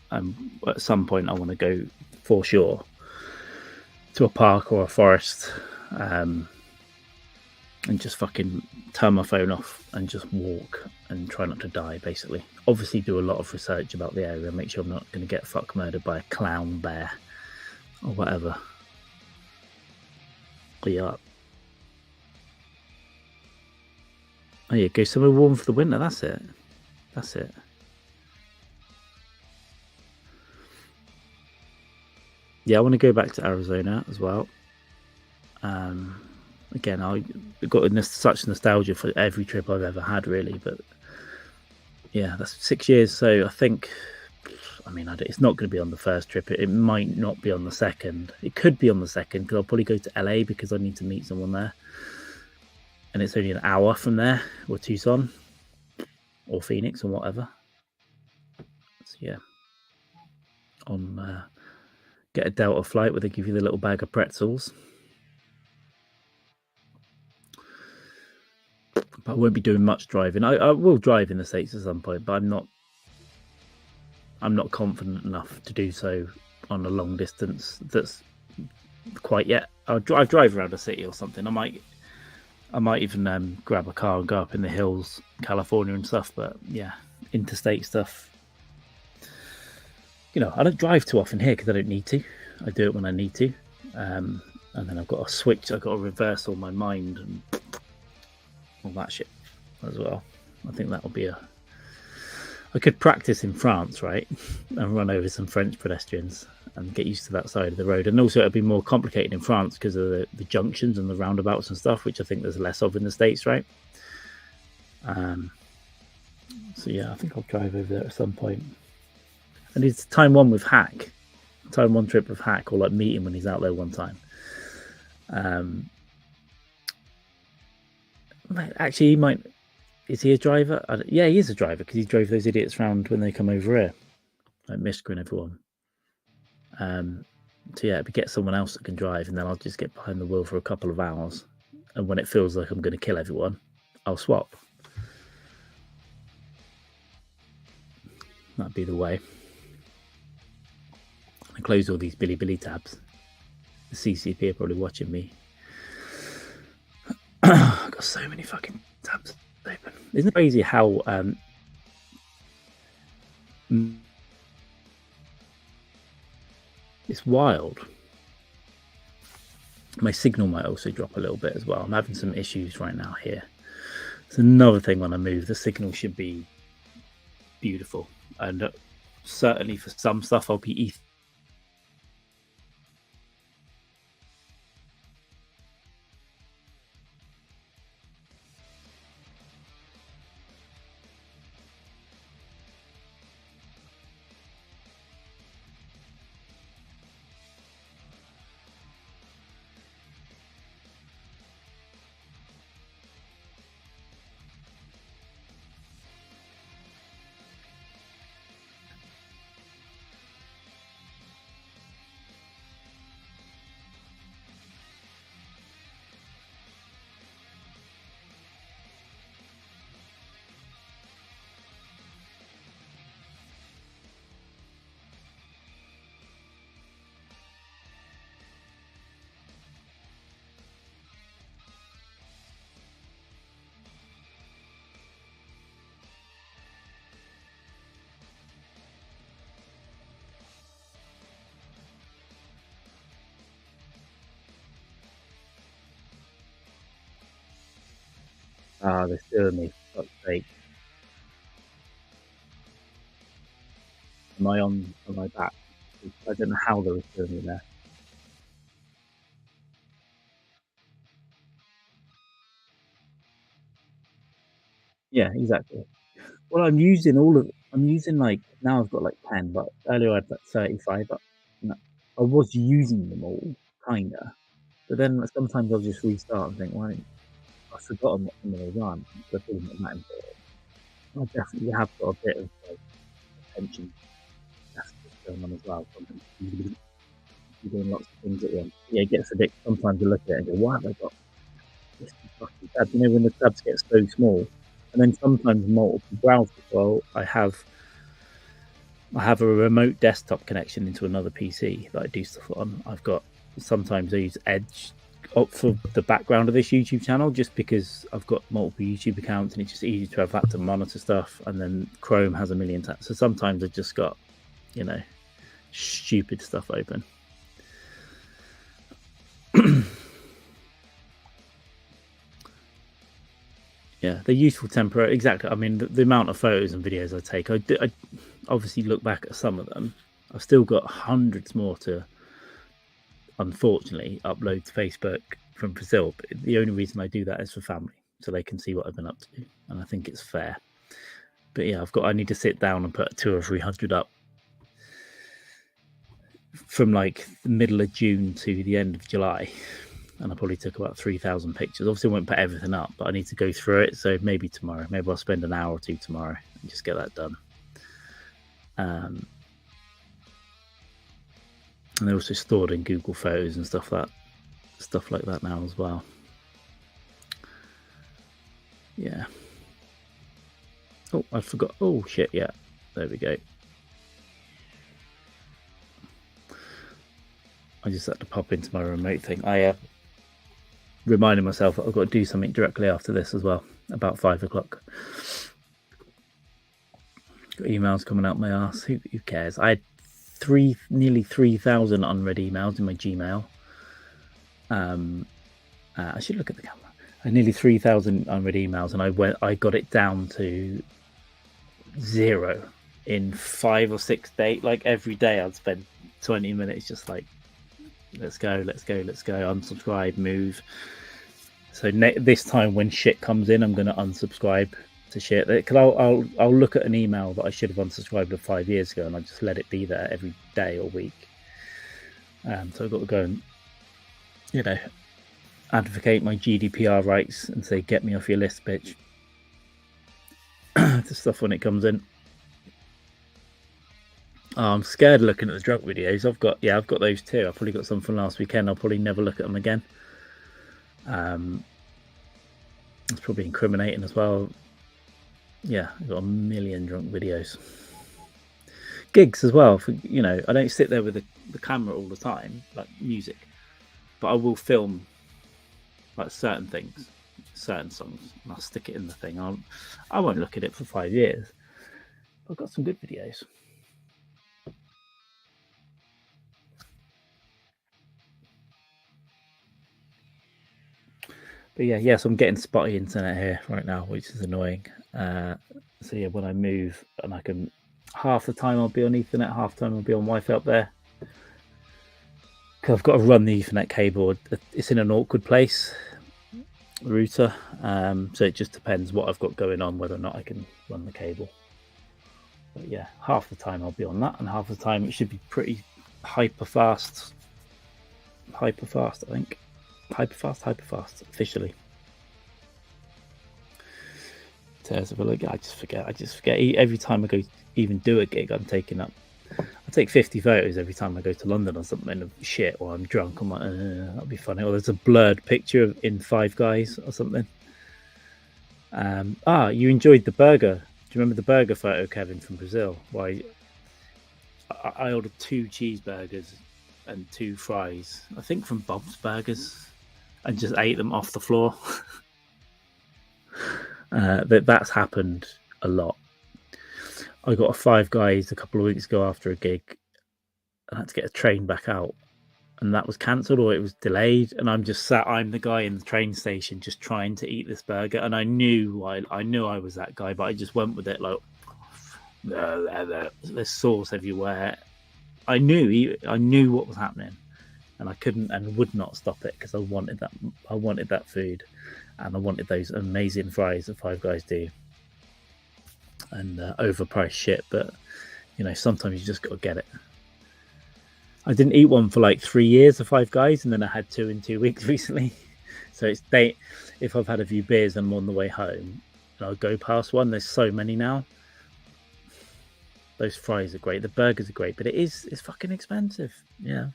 At some point, I want to go for sure to a park or a forest, and just fucking turn my phone off and just walk and try not to die, basically. Obviously do a lot of research about the area, make sure I'm not going to get fuck murdered by a clown bear or whatever. But yeah. Oh yeah, go somewhere warm for the winter, that's it. That's it. Yeah, I want to go back to Arizona as well. Again, I got such nostalgia for every trip I've ever had, really. But yeah, that's 6 years. So I think, I mean, it's not going to be on the first trip. It might not be on the second. It could be on the second because I'll probably go to LA because I need to meet someone there. And it's only an hour from there, or Tucson, or Phoenix, or whatever. So yeah, get a Delta flight where they give you the little bag of pretzels. But I won't be doing much driving. I will drive in the States at some point, but I'm not confident enough to do so on a long distance. That's quite yet. I'll drive around a city or something. I might even grab a car and go up in the hills, California and stuff. But yeah, interstate stuff. You know, I don't drive too often here because I don't need to. I do it when I need to, and then I've got to switch. I've got to reverse all my mind and all that shit as well. I think that'll be I could practice in France, right, and run over some French pedestrians and get used to that side of the road. And also, it'd be more complicated in France because of the junctions and the roundabouts and stuff, which I think there's less of in the States, right? So yeah, I think I'll drive over there at some point. And it's time one with Hack, time one trip with Hack, or like meet him when he's out there one time. Actually, he might. Is he a driver? Yeah, he is a driver because he drove those idiots around when they come over here, like Mishka and everyone. So yeah, get someone else that can drive, and then I'll just get behind the wheel for a couple of hours. And when it feels like I'm going to kill everyone, I'll swap. That'd be the way. I close all these Billy tabs. The CCP are probably watching me. I've got so many fucking tabs open. Isn't it crazy how it's wild? My signal might also drop a little bit as well. I'm having some issues right now here. It's another thing when I move. The signal should be beautiful, and certainly for some stuff I'll be they're still me. Fuck's sake. Am I on my back? I don't know how they were doing it there. Yeah, exactly. Well, I'm using, like now I've got, like, 10, but earlier I had, like, 35, but no, I was using them all, kinda, but then sometimes I'll just restart and think, "Why I've forgotten what some of those are, they're probably not that important." I definitely have got a bit of, like, attention deficit going on as well, something you're doing lots of things at once. Yeah, it gets addictive. Sometimes you look at it and go, "Why have I got 50 fucking tabs?" You know, when the tabs get so small, and then sometimes multiple browsers. Well, I have a remote desktop connection into another PC that I do stuff on. Sometimes I use Edge up for the background of this YouTube channel just because I've got multiple YouTube accounts and it's just easy to have that to monitor stuff. And then Chrome has a million tabs. So sometimes I've just got, you know, stupid stuff open. Yeah, they're useful temporary. Exactly. I mean, the amount of photos and videos I take, I obviously look back at some of them. I've still got hundreds more to, unfortunately, upload to Facebook from Brazil. But the only reason I do that is for family, so they can see what I've been up to, and I think it's fair. But yeah, I need to sit down and put 200 or 300 up from like the middle of June to the end of July. And I probably took about 3,000 pictures. Obviously, I won't put everything up, but I need to go through it. So maybe tomorrow, maybe I'll spend an hour or two tomorrow and just get that done. And they're also stored in Google Photos and stuff like that now as well. Yeah. Oh, I forgot. Oh shit! Yeah, there we go. I just had to pop into my remote thing. I reminded myself that I've got to do something directly after this as well, about 5 o'clock. Got emails coming out my ass. Who cares? I had nearly 3,000 unread emails in my Gmail. I should look at the camera. I had nearly 3,000 unread emails, and I got it down to 0 in 5 or 6 days. Like every day, I'd spend 20 minutes just like, let's go, unsubscribe, move. So this time when shit comes in, I'm going to unsubscribe to shit. Because I'll look at an email that I should have unsubscribed to 5 years ago, and I just let it be there every day or week. So I've got to go and, you know, advocate my GDPR rights and say, get me off your list, bitch. The stuff when it comes in. Oh, I'm scared looking at the drunk videos. I've got those too. I've probably got some from last weekend. I'll probably never look at them again. It's probably incriminating as well. Yeah, I've got a million drunk videos. Gigs as well. You know, I don't sit there with the camera all the time, like music, but I will film like certain things, certain songs, and I'll stick it in the thing. I won't look at it for 5 years. I've got some good videos. But yeah, so I'm getting spotty internet here right now, which is annoying. So yeah, when I move, and I can, half the time I'll be on Ethernet, half the time I'll be on Wi-Fi up there. Because I've got to run the Ethernet cable. It's in an awkward place, router. So it just depends what I've got going on, whether or not I can run the cable. But yeah, half the time I'll be on that, and half the time it should be pretty hyper fast, I think. Hyper fast, officially. I just forget. Every time I go even do a gig, I take 50 photos every time I go to London or something of shit, or I'm drunk. I'm like, that'll be funny. Or there's a blurred picture in Five Guys or something. You enjoyed the burger. Do you remember the burger photo, Kevin, from Brazil? Why I ordered 2 cheeseburgers and 2 fries, I think from Bob's Burgers, and just ate them off the floor. That's happened a lot. I got a Five Guys a couple of weeks ago after a gig, and I had to get a train back out, and that was cancelled or it was delayed. And I'm the guy in the train station just trying to eat this burger, and I knew I was that guy, but I just went with it like, there's sauce everywhere. I knew what was happening, and I couldn't and would not stop it because I wanted that food, and I wanted those amazing fries that Five Guys do, and overpriced shit. But sometimes you just got to get it. I didn't eat one for like 3 years of Five Guys, and then I had 2 in 2 weeks recently. So it's if I've had a few beers and I'm on the way home, and I'll go past one. There's so many now. Those fries are great. The burgers are great, but it's fucking expensive. Yeah,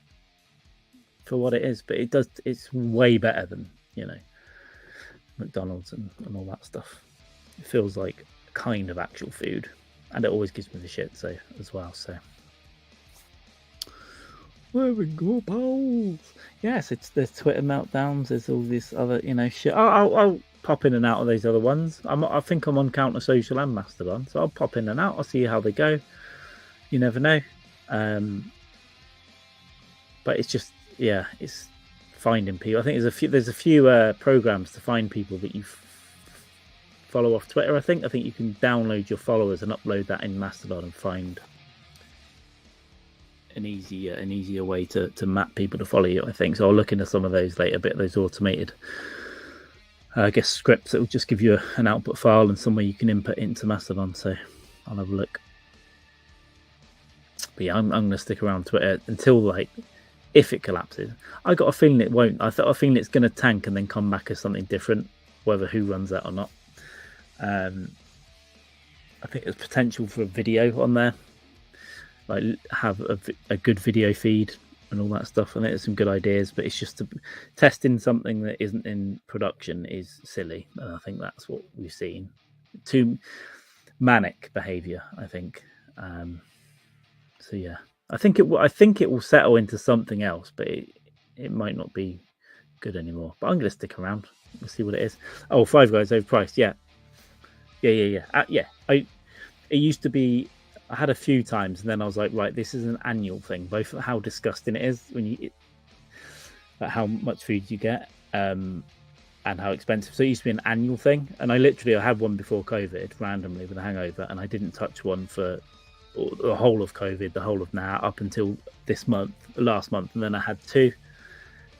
for what it is. But it's way better than McDonald's and all that stuff. It feels like kind of actual food, and it always gives me the shit as well. So there we go, pals. Yes, there's Twitter meltdowns. There's all this other shit. I'll pop in and out of those other ones. I think I'm on Counter Social and Mastodon, so I'll pop in and out. I'll see how they go. You never know. But it's just it's finding people. I think there's a few programs to find people that you follow off Twitter. I think you can download your followers and upload that in Mastodon and find an easier way to map people to follow you. I think so. I'll look into some of those later. A bit of those automated, I guess, scripts that will just give you an output file and somewhere you can input into Mastodon. So I'll have a look. But yeah, I'm going to stick around Twitter until if it collapses. I got a feeling it won't. I thought a feeling it's going to tank and then come back as something different, whether who runs that or not. I think there's potential for a video on there, like have a good video feed and all that stuff. I think there's some good ideas, but it's just testing something that isn't in production is silly, and I think that's what we've seen. Too manic behavior, I think. So yeah, I think it will settle into something else, but it might not be good anymore. But I'm going to stick around. We'll see what it is. Oh, Five Guys overpriced. Yeah. It used to be. I had a few times, and then I was like, right, this is an annual thing. Both how disgusting it is when you how much food you get, and how expensive. So it used to be an annual thing, and I had one before COVID randomly with a hangover, and I didn't touch one for the whole of COVID, the whole of now, up until last month, and then I had 2.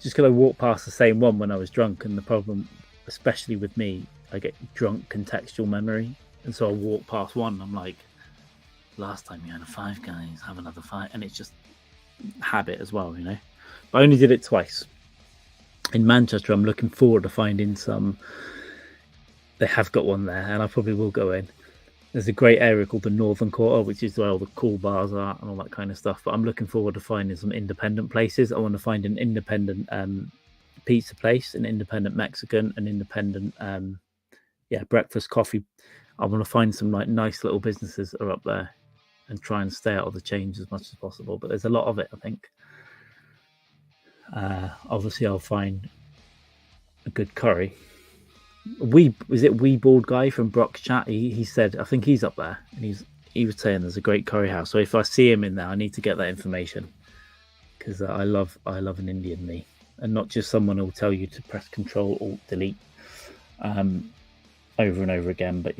Just because I walked past the same one when I was drunk, and the problem, especially with me, I get drunk contextual memory, and so I walk past one, and I'm like, last time you had a Five Guys, have another 5, and it's just habit as well, But I only did it twice. In Manchester, I'm looking forward to finding some. They have got one there, and I probably will go in. There's a great area called the Northern Quarter, which is where all the cool bars are and all that kind of stuff. But I'm looking forward to finding some independent places. I want to find an independent pizza place, an independent Mexican, an independent breakfast, coffee. I want to find some nice little businesses that are up there and try and stay out of the change as much as possible. But there's a lot of it, I think. Obviously, I'll find a good curry. Wee Bald Guy from Brock's chat? He said, I think he's up there, and he was saying there's a great curry house. So if I see him in there, I need to get that information, because I love an Indian me, and not just someone who'll tell you to press Control Alt Delete over and over again. But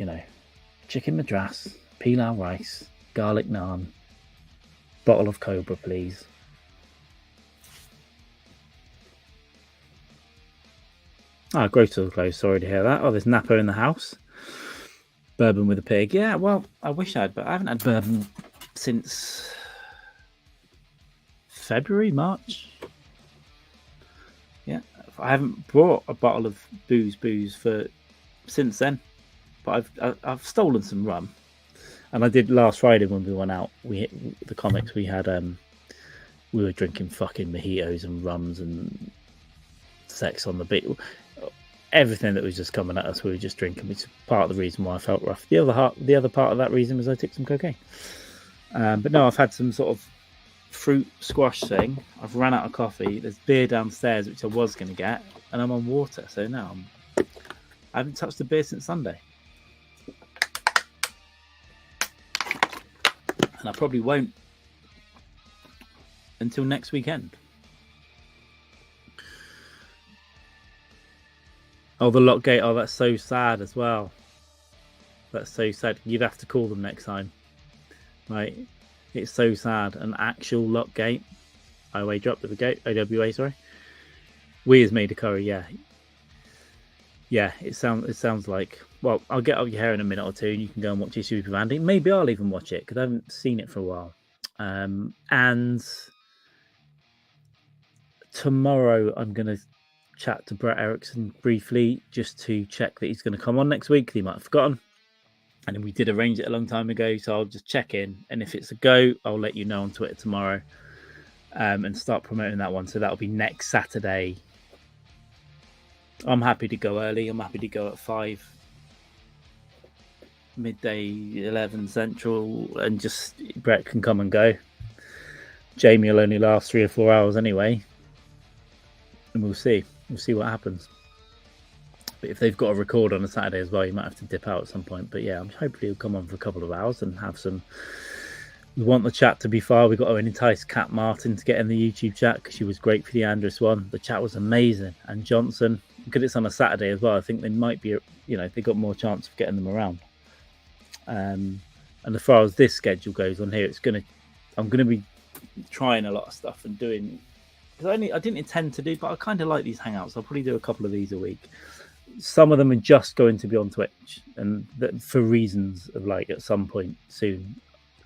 chicken madras, pilau rice, garlic naan, bottle of Cobra, please. Grocery closed. Sorry to hear that. Oh, there's Napa in the house. Bourbon with a pig. Yeah, well, I wish I had, but I haven't had bourbon since February, March. Yeah, I haven't brought a bottle of booze for since then. But I've stolen some rum, and I did last Friday when we went out. The comics we had. We were drinking fucking mojitos and rums and sex on the beach. Everything that was just coming at us, we were just drinking, which is part of the reason why I felt rough. The other part of that reason was I took some cocaine. But no, I've had some sort of fruit squash thing. I've run out of coffee. There's beer downstairs, which I was going to get, and I'm on water. So now I haven't touched a beer since Sunday. And I probably won't until next weekend. Oh, the lock gate. Oh, that's so sad as well. That's so sad. You'd have to call them next time. Right, it's so sad. An actual lock gate. OA drop with the gate. OWA, sorry. We has made a curry. Yeah. It sounds like. Well, I'll get up your hair in a minute or two, and you can go and watch your Super Andy. Maybe I'll even watch it because I haven't seen it for a while. And tomorrow I'm going to chat to Brett Erickson briefly just to check that he's going to come on next week. He might have forgotten. And we did arrange it a long time ago, so I'll just check in. And if it's a go, I'll let you know on Twitter tomorrow and start promoting that one. So that'll be next Saturday. I'm happy to go early. I'm happy to go at 5, midday, 11 Central, and just Brett can come and go. Jamie will only last 3 or 4 hours anyway. And we'll see. We'll see what happens. But if they've got a record on a Saturday as well, you might have to dip out at some point. But yeah, hopefully he'll come on for a couple of hours and have some. We want the chat to be far. We've got to entice Kat Martin to get in the YouTube chat because she was great for the Andrus one. The chat was amazing. And Johnson, because it's on a Saturday as well, I think they might be, they got more chance of getting them around. And as far as this schedule goes on here, I'm going to be trying a lot of stuff and doing. Because I didn't intend to do, but I kind of like these hangouts. I'll probably do a couple of these a week. Some of them are just going to be on Twitch, and for reasons of like at some point soon,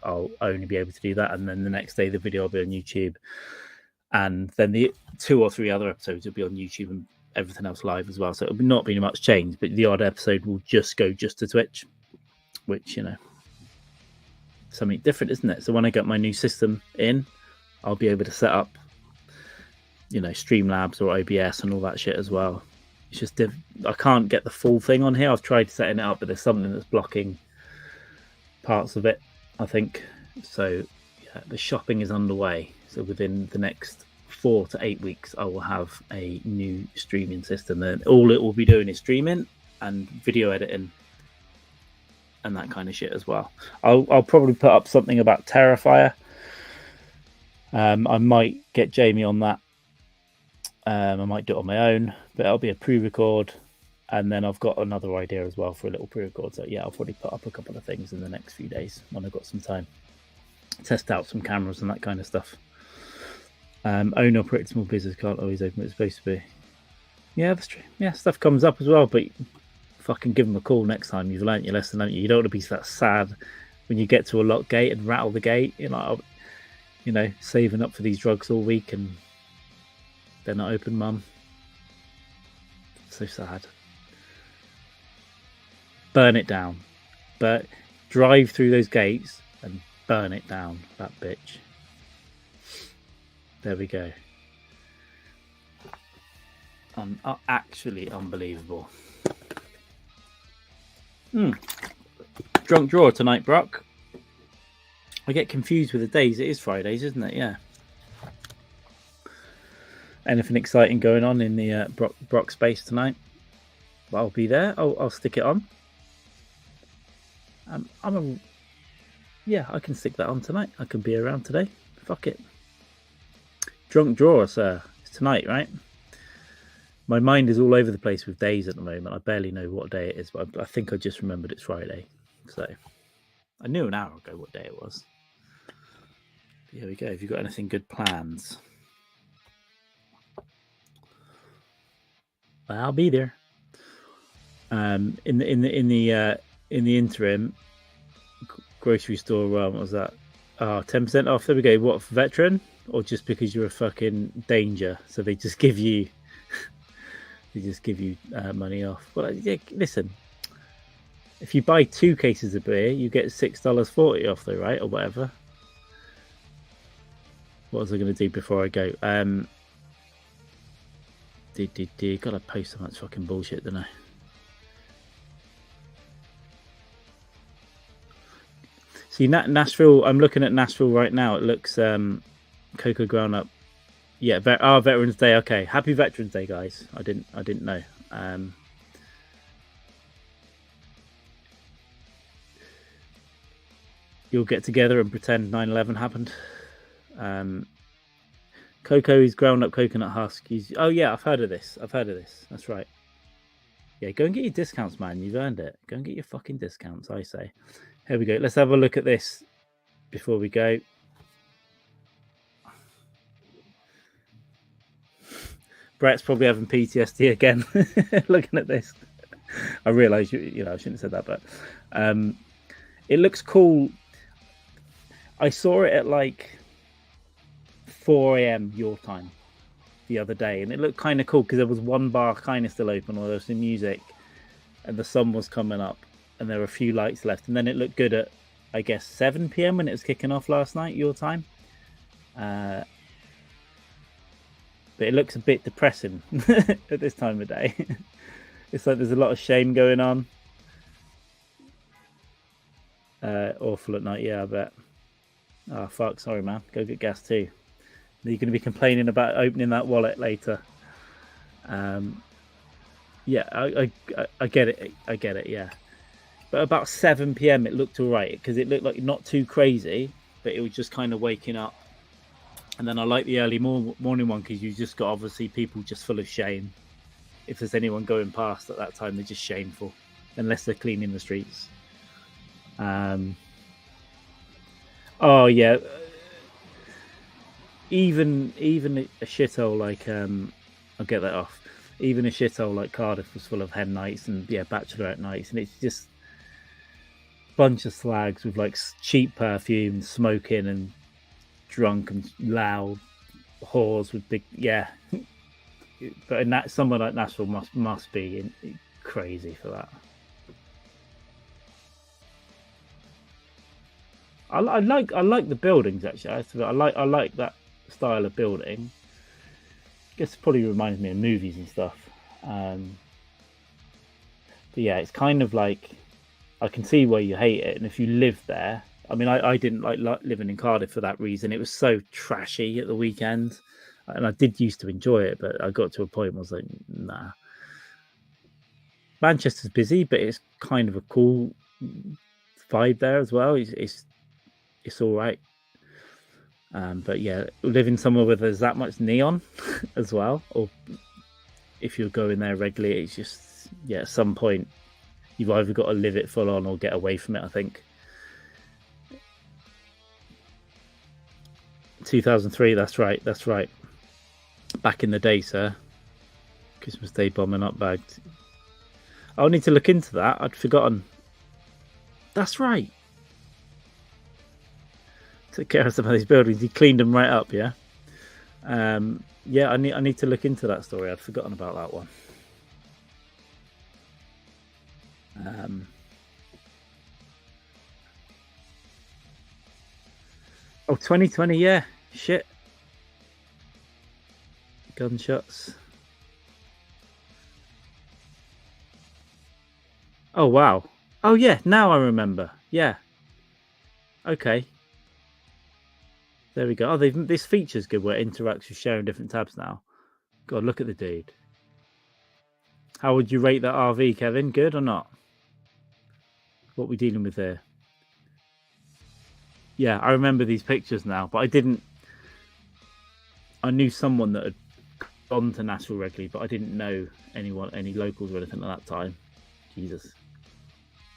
I'll only be able to do that. And then the next day, the video will be on YouTube, and then the 2 or 3 other episodes will be on YouTube and everything else live as well. So it'll not be much change, but the odd episode will just go to Twitch, which something different, isn't it? So when I get my new system in, I'll be able to set up, Streamlabs or OBS and all that shit as well. It's just I can't get the full thing on here. I've tried setting it up, but there's something that's blocking parts of it, I think. So yeah, the shopping is underway. So within the next 4 to 8 weeks, I will have a new streaming system, and all it will be doing is streaming and video editing and that kind of shit as well. I'll probably put up something about Terrifier. I might get Jamie on that. I might do it on my own, but it'll be a pre-record, and then I've got another idea as well for a little pre-record. So yeah, I'll probably put up a couple of things in the next few days when I've got some time. Test out some cameras and that kind of stuff. Own or operate small business can't always open what it's supposed to be. Yeah, that's true. Yeah, stuff comes up as well, but fucking give them a call next time. You've learnt your lesson, haven't you? You don't want to be that sad when you get to a lock gate and rattle the gate. Saving up for these drugs all week and they're not open, mum. So sad. Burn it down. But drive through those gates and burn it down, that bitch. There we go. Actually unbelievable. Drunk drawer tonight, Brock. I get confused with the days. It is Fridays, isn't it? Yeah. Anything exciting going on in the Brock space tonight? Well, I'll be there. I'll stick it on. I can stick that on tonight. I can be around today. Fuck it. Drunk drawer, sir. It's tonight, right? My mind is all over the place with days at the moment. I barely know what day it is, but I think I just remembered it's Friday. So I knew an hour ago what day it was. But here we go. Have you got anything good plans? I'll be there. In the interim, grocery store. What was that? 10% off. There we go. What, for veteran, or just because you're a fucking danger? So they just give you, money off. Well, yeah, listen. If you buy 2 cases of beer, you get $6.40 off, though, right, or whatever. What was I going to do before I go? Gotta post so much fucking bullshit, don't I? See, Nashville. I'm looking at Nashville right now. It looks cocoa ground up. Yeah, Veterans Day. Okay, happy Veterans Day, guys. I didn't know. You'll get together and pretend 9/11 happened. Cocoa is ground up coconut husk. Oh yeah, I've heard of this. That's right. Yeah, go and get your discounts, man. You've earned it. Go and get your fucking discounts, I say. Here we go. Let's have a look at this. before we go. Brett's probably having PTSD again looking at this. I realise I shouldn't have said that, but it looks cool. I saw it at like 4 a.m. your time the other day, and it looked kind of cool because there was one bar kind of still open, or there was some music, and the sun was coming up, and there were a few lights left, and then it looked good at, I guess, 7 p.m. when it was kicking off last night your time. But it looks a bit depressing at this time of day. It's like there's a lot of shame going on. Awful at night, yeah, I bet. Oh, fuck, sorry, man. Go get gas too. You're going to be complaining about opening that wallet later. Yeah, I get it. I get it, yeah. But about 7 p.m. it looked all right because it looked like not too crazy, but it was just kind of waking up. And then I like the early morning one because you just got obviously people just full of shame. If there's anyone going past at that time, they're just shameful, unless they're cleaning the streets. Oh yeah, even a shithole like I'll get that off. Even a shithole like Cardiff was full of hen nights and bachelorette nights, and it's just a bunch of slags with like cheap perfume, smoking and drunk and loud whores with big but in that somewhere like Nashville must be crazy for that. I like the buildings actually. I like that style of building. I guess it probably reminds me of movies and stuff. But yeah, it's kind of like I can see why you hate it, and if you live there, I mean, I didn't like living in Cardiff for that reason. It was so trashy at the weekend, and I did used to enjoy it, but I got to a point where I was like, nah. Manchester's busy, but it's kind of a cool vibe there as well. It's all right. But yeah, living somewhere where there's that much neon as well, or if you're going there regularly, it's just at some point you've either got to live it full on or get away from it, I think. 2003, that's right. Back in the day, sir. Christmas Day bombing up bags. I'll need to look into that. I'd forgotten. That's right. Took care of some of these buildings. He cleaned them right up, yeah? I need to look into that story. I'd forgotten about that one. 2020, yeah. Shit. Gunshots. Oh, wow. Oh, yeah. Now I remember. Yeah. Okay. There we go. Oh, this feature's good where it interacts with sharing different tabs now. God, look at the dude. How would you rate that RV, Kevin? Good or not? What are we dealing with here? Yeah, I remember these pictures now, but I knew someone that had gone to Nashville regularly, but I didn't know any locals or anything at that time. Jesus.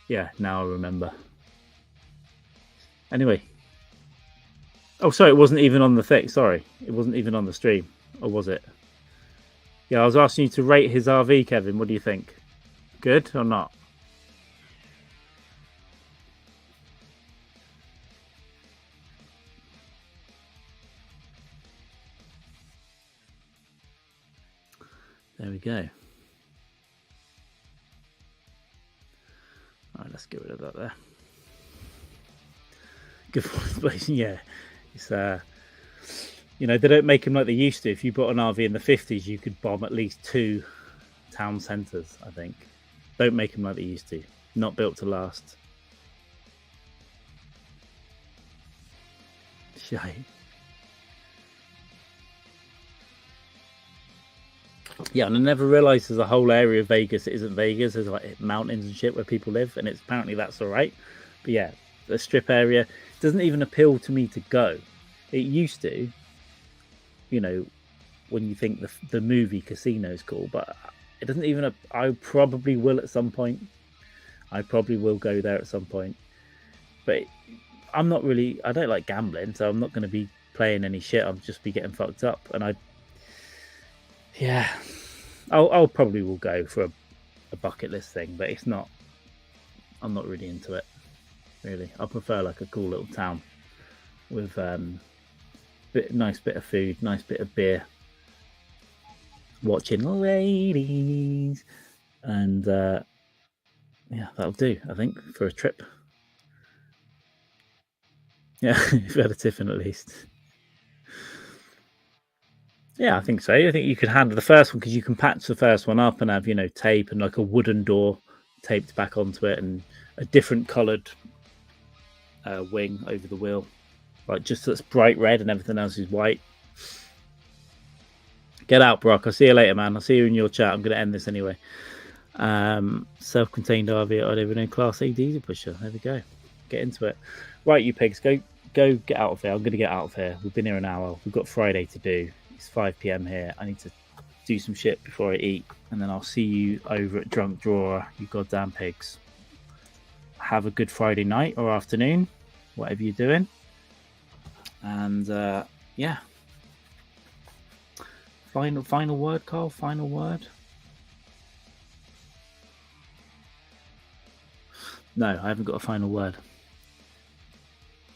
Yeah, now I remember. Anyway. Oh, sorry, it wasn't even on the thing. Sorry, it wasn't even on the stream. Or was it? Yeah, I was asking you to rate his RV, Kevin. What do you think? Good or not? There we go. All right, let's get rid of that there. Good place. Yeah. It's they don't make them like they used to. If you bought an RV in the 50s, you could bomb at least 2 town centres, I think. Don't make them like they used to. Not built to last. Shite. Yeah, and I never realised there's a whole area of Vegas that isn't Vegas. There's like mountains and shit where people live, and apparently that's all right. But yeah, the strip area doesn't even appeal to me to go. It used to, when you think the movie Casino is cool, but it doesn't even. I probably will at some point. I probably will go there at some point, but I'm not really. I don't like gambling, so I'm not going to be playing any shit. I'll just be getting fucked up, and yeah, I'll probably will go for a bucket list thing, but it's not. I'm not really into it. Really, I prefer like a cool little town with nice bit of food, nice bit of beer, watching ladies, and yeah, that'll do. I think for a trip. Yeah, if you had a tiffin at least. Yeah, I think so. I think you could handle the first one because you can patch the first one up and have tape and like a wooden door taped back onto it and a different coloured wing over the wheel, like just that's bright red and everything else is white. Get out, Brock. I'll see you later, man. I'll see you in your chat. I'm going to end this anyway. Self-contained RV. I live in a Class A diesel pusher. There we go. Get into it. Right, you pigs, go get out of here. I'm going to get out of here. We've been here an hour. We've got Friday to do. It's 5 p.m. here. I need to do some shit before I eat, and then I'll see you over at Drunk Drawer, you goddamn pigs. Have a good Friday night or afternoon, whatever you're doing. And yeah. Final word, Carl? Final word? No, I haven't got a final word.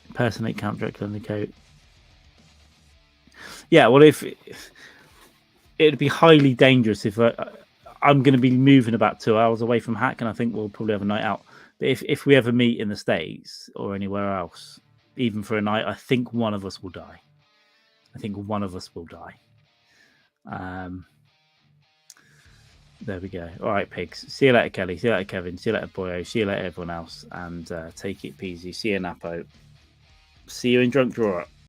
Impersonate Count Dracula in the coat. Yeah, well, if it'd be highly dangerous if I'm going to be moving about 2 hours away from Hack, and I think we'll probably have a night out. But if we ever meet in the States or anywhere else, even for a night, I think one of us will die. There we go. All right, pigs. See you later, Kelly. See you later, Kevin. See you later, Boyo. See you later, everyone else. And take it peasy. See you, Napo. See you in Drunk Drawer.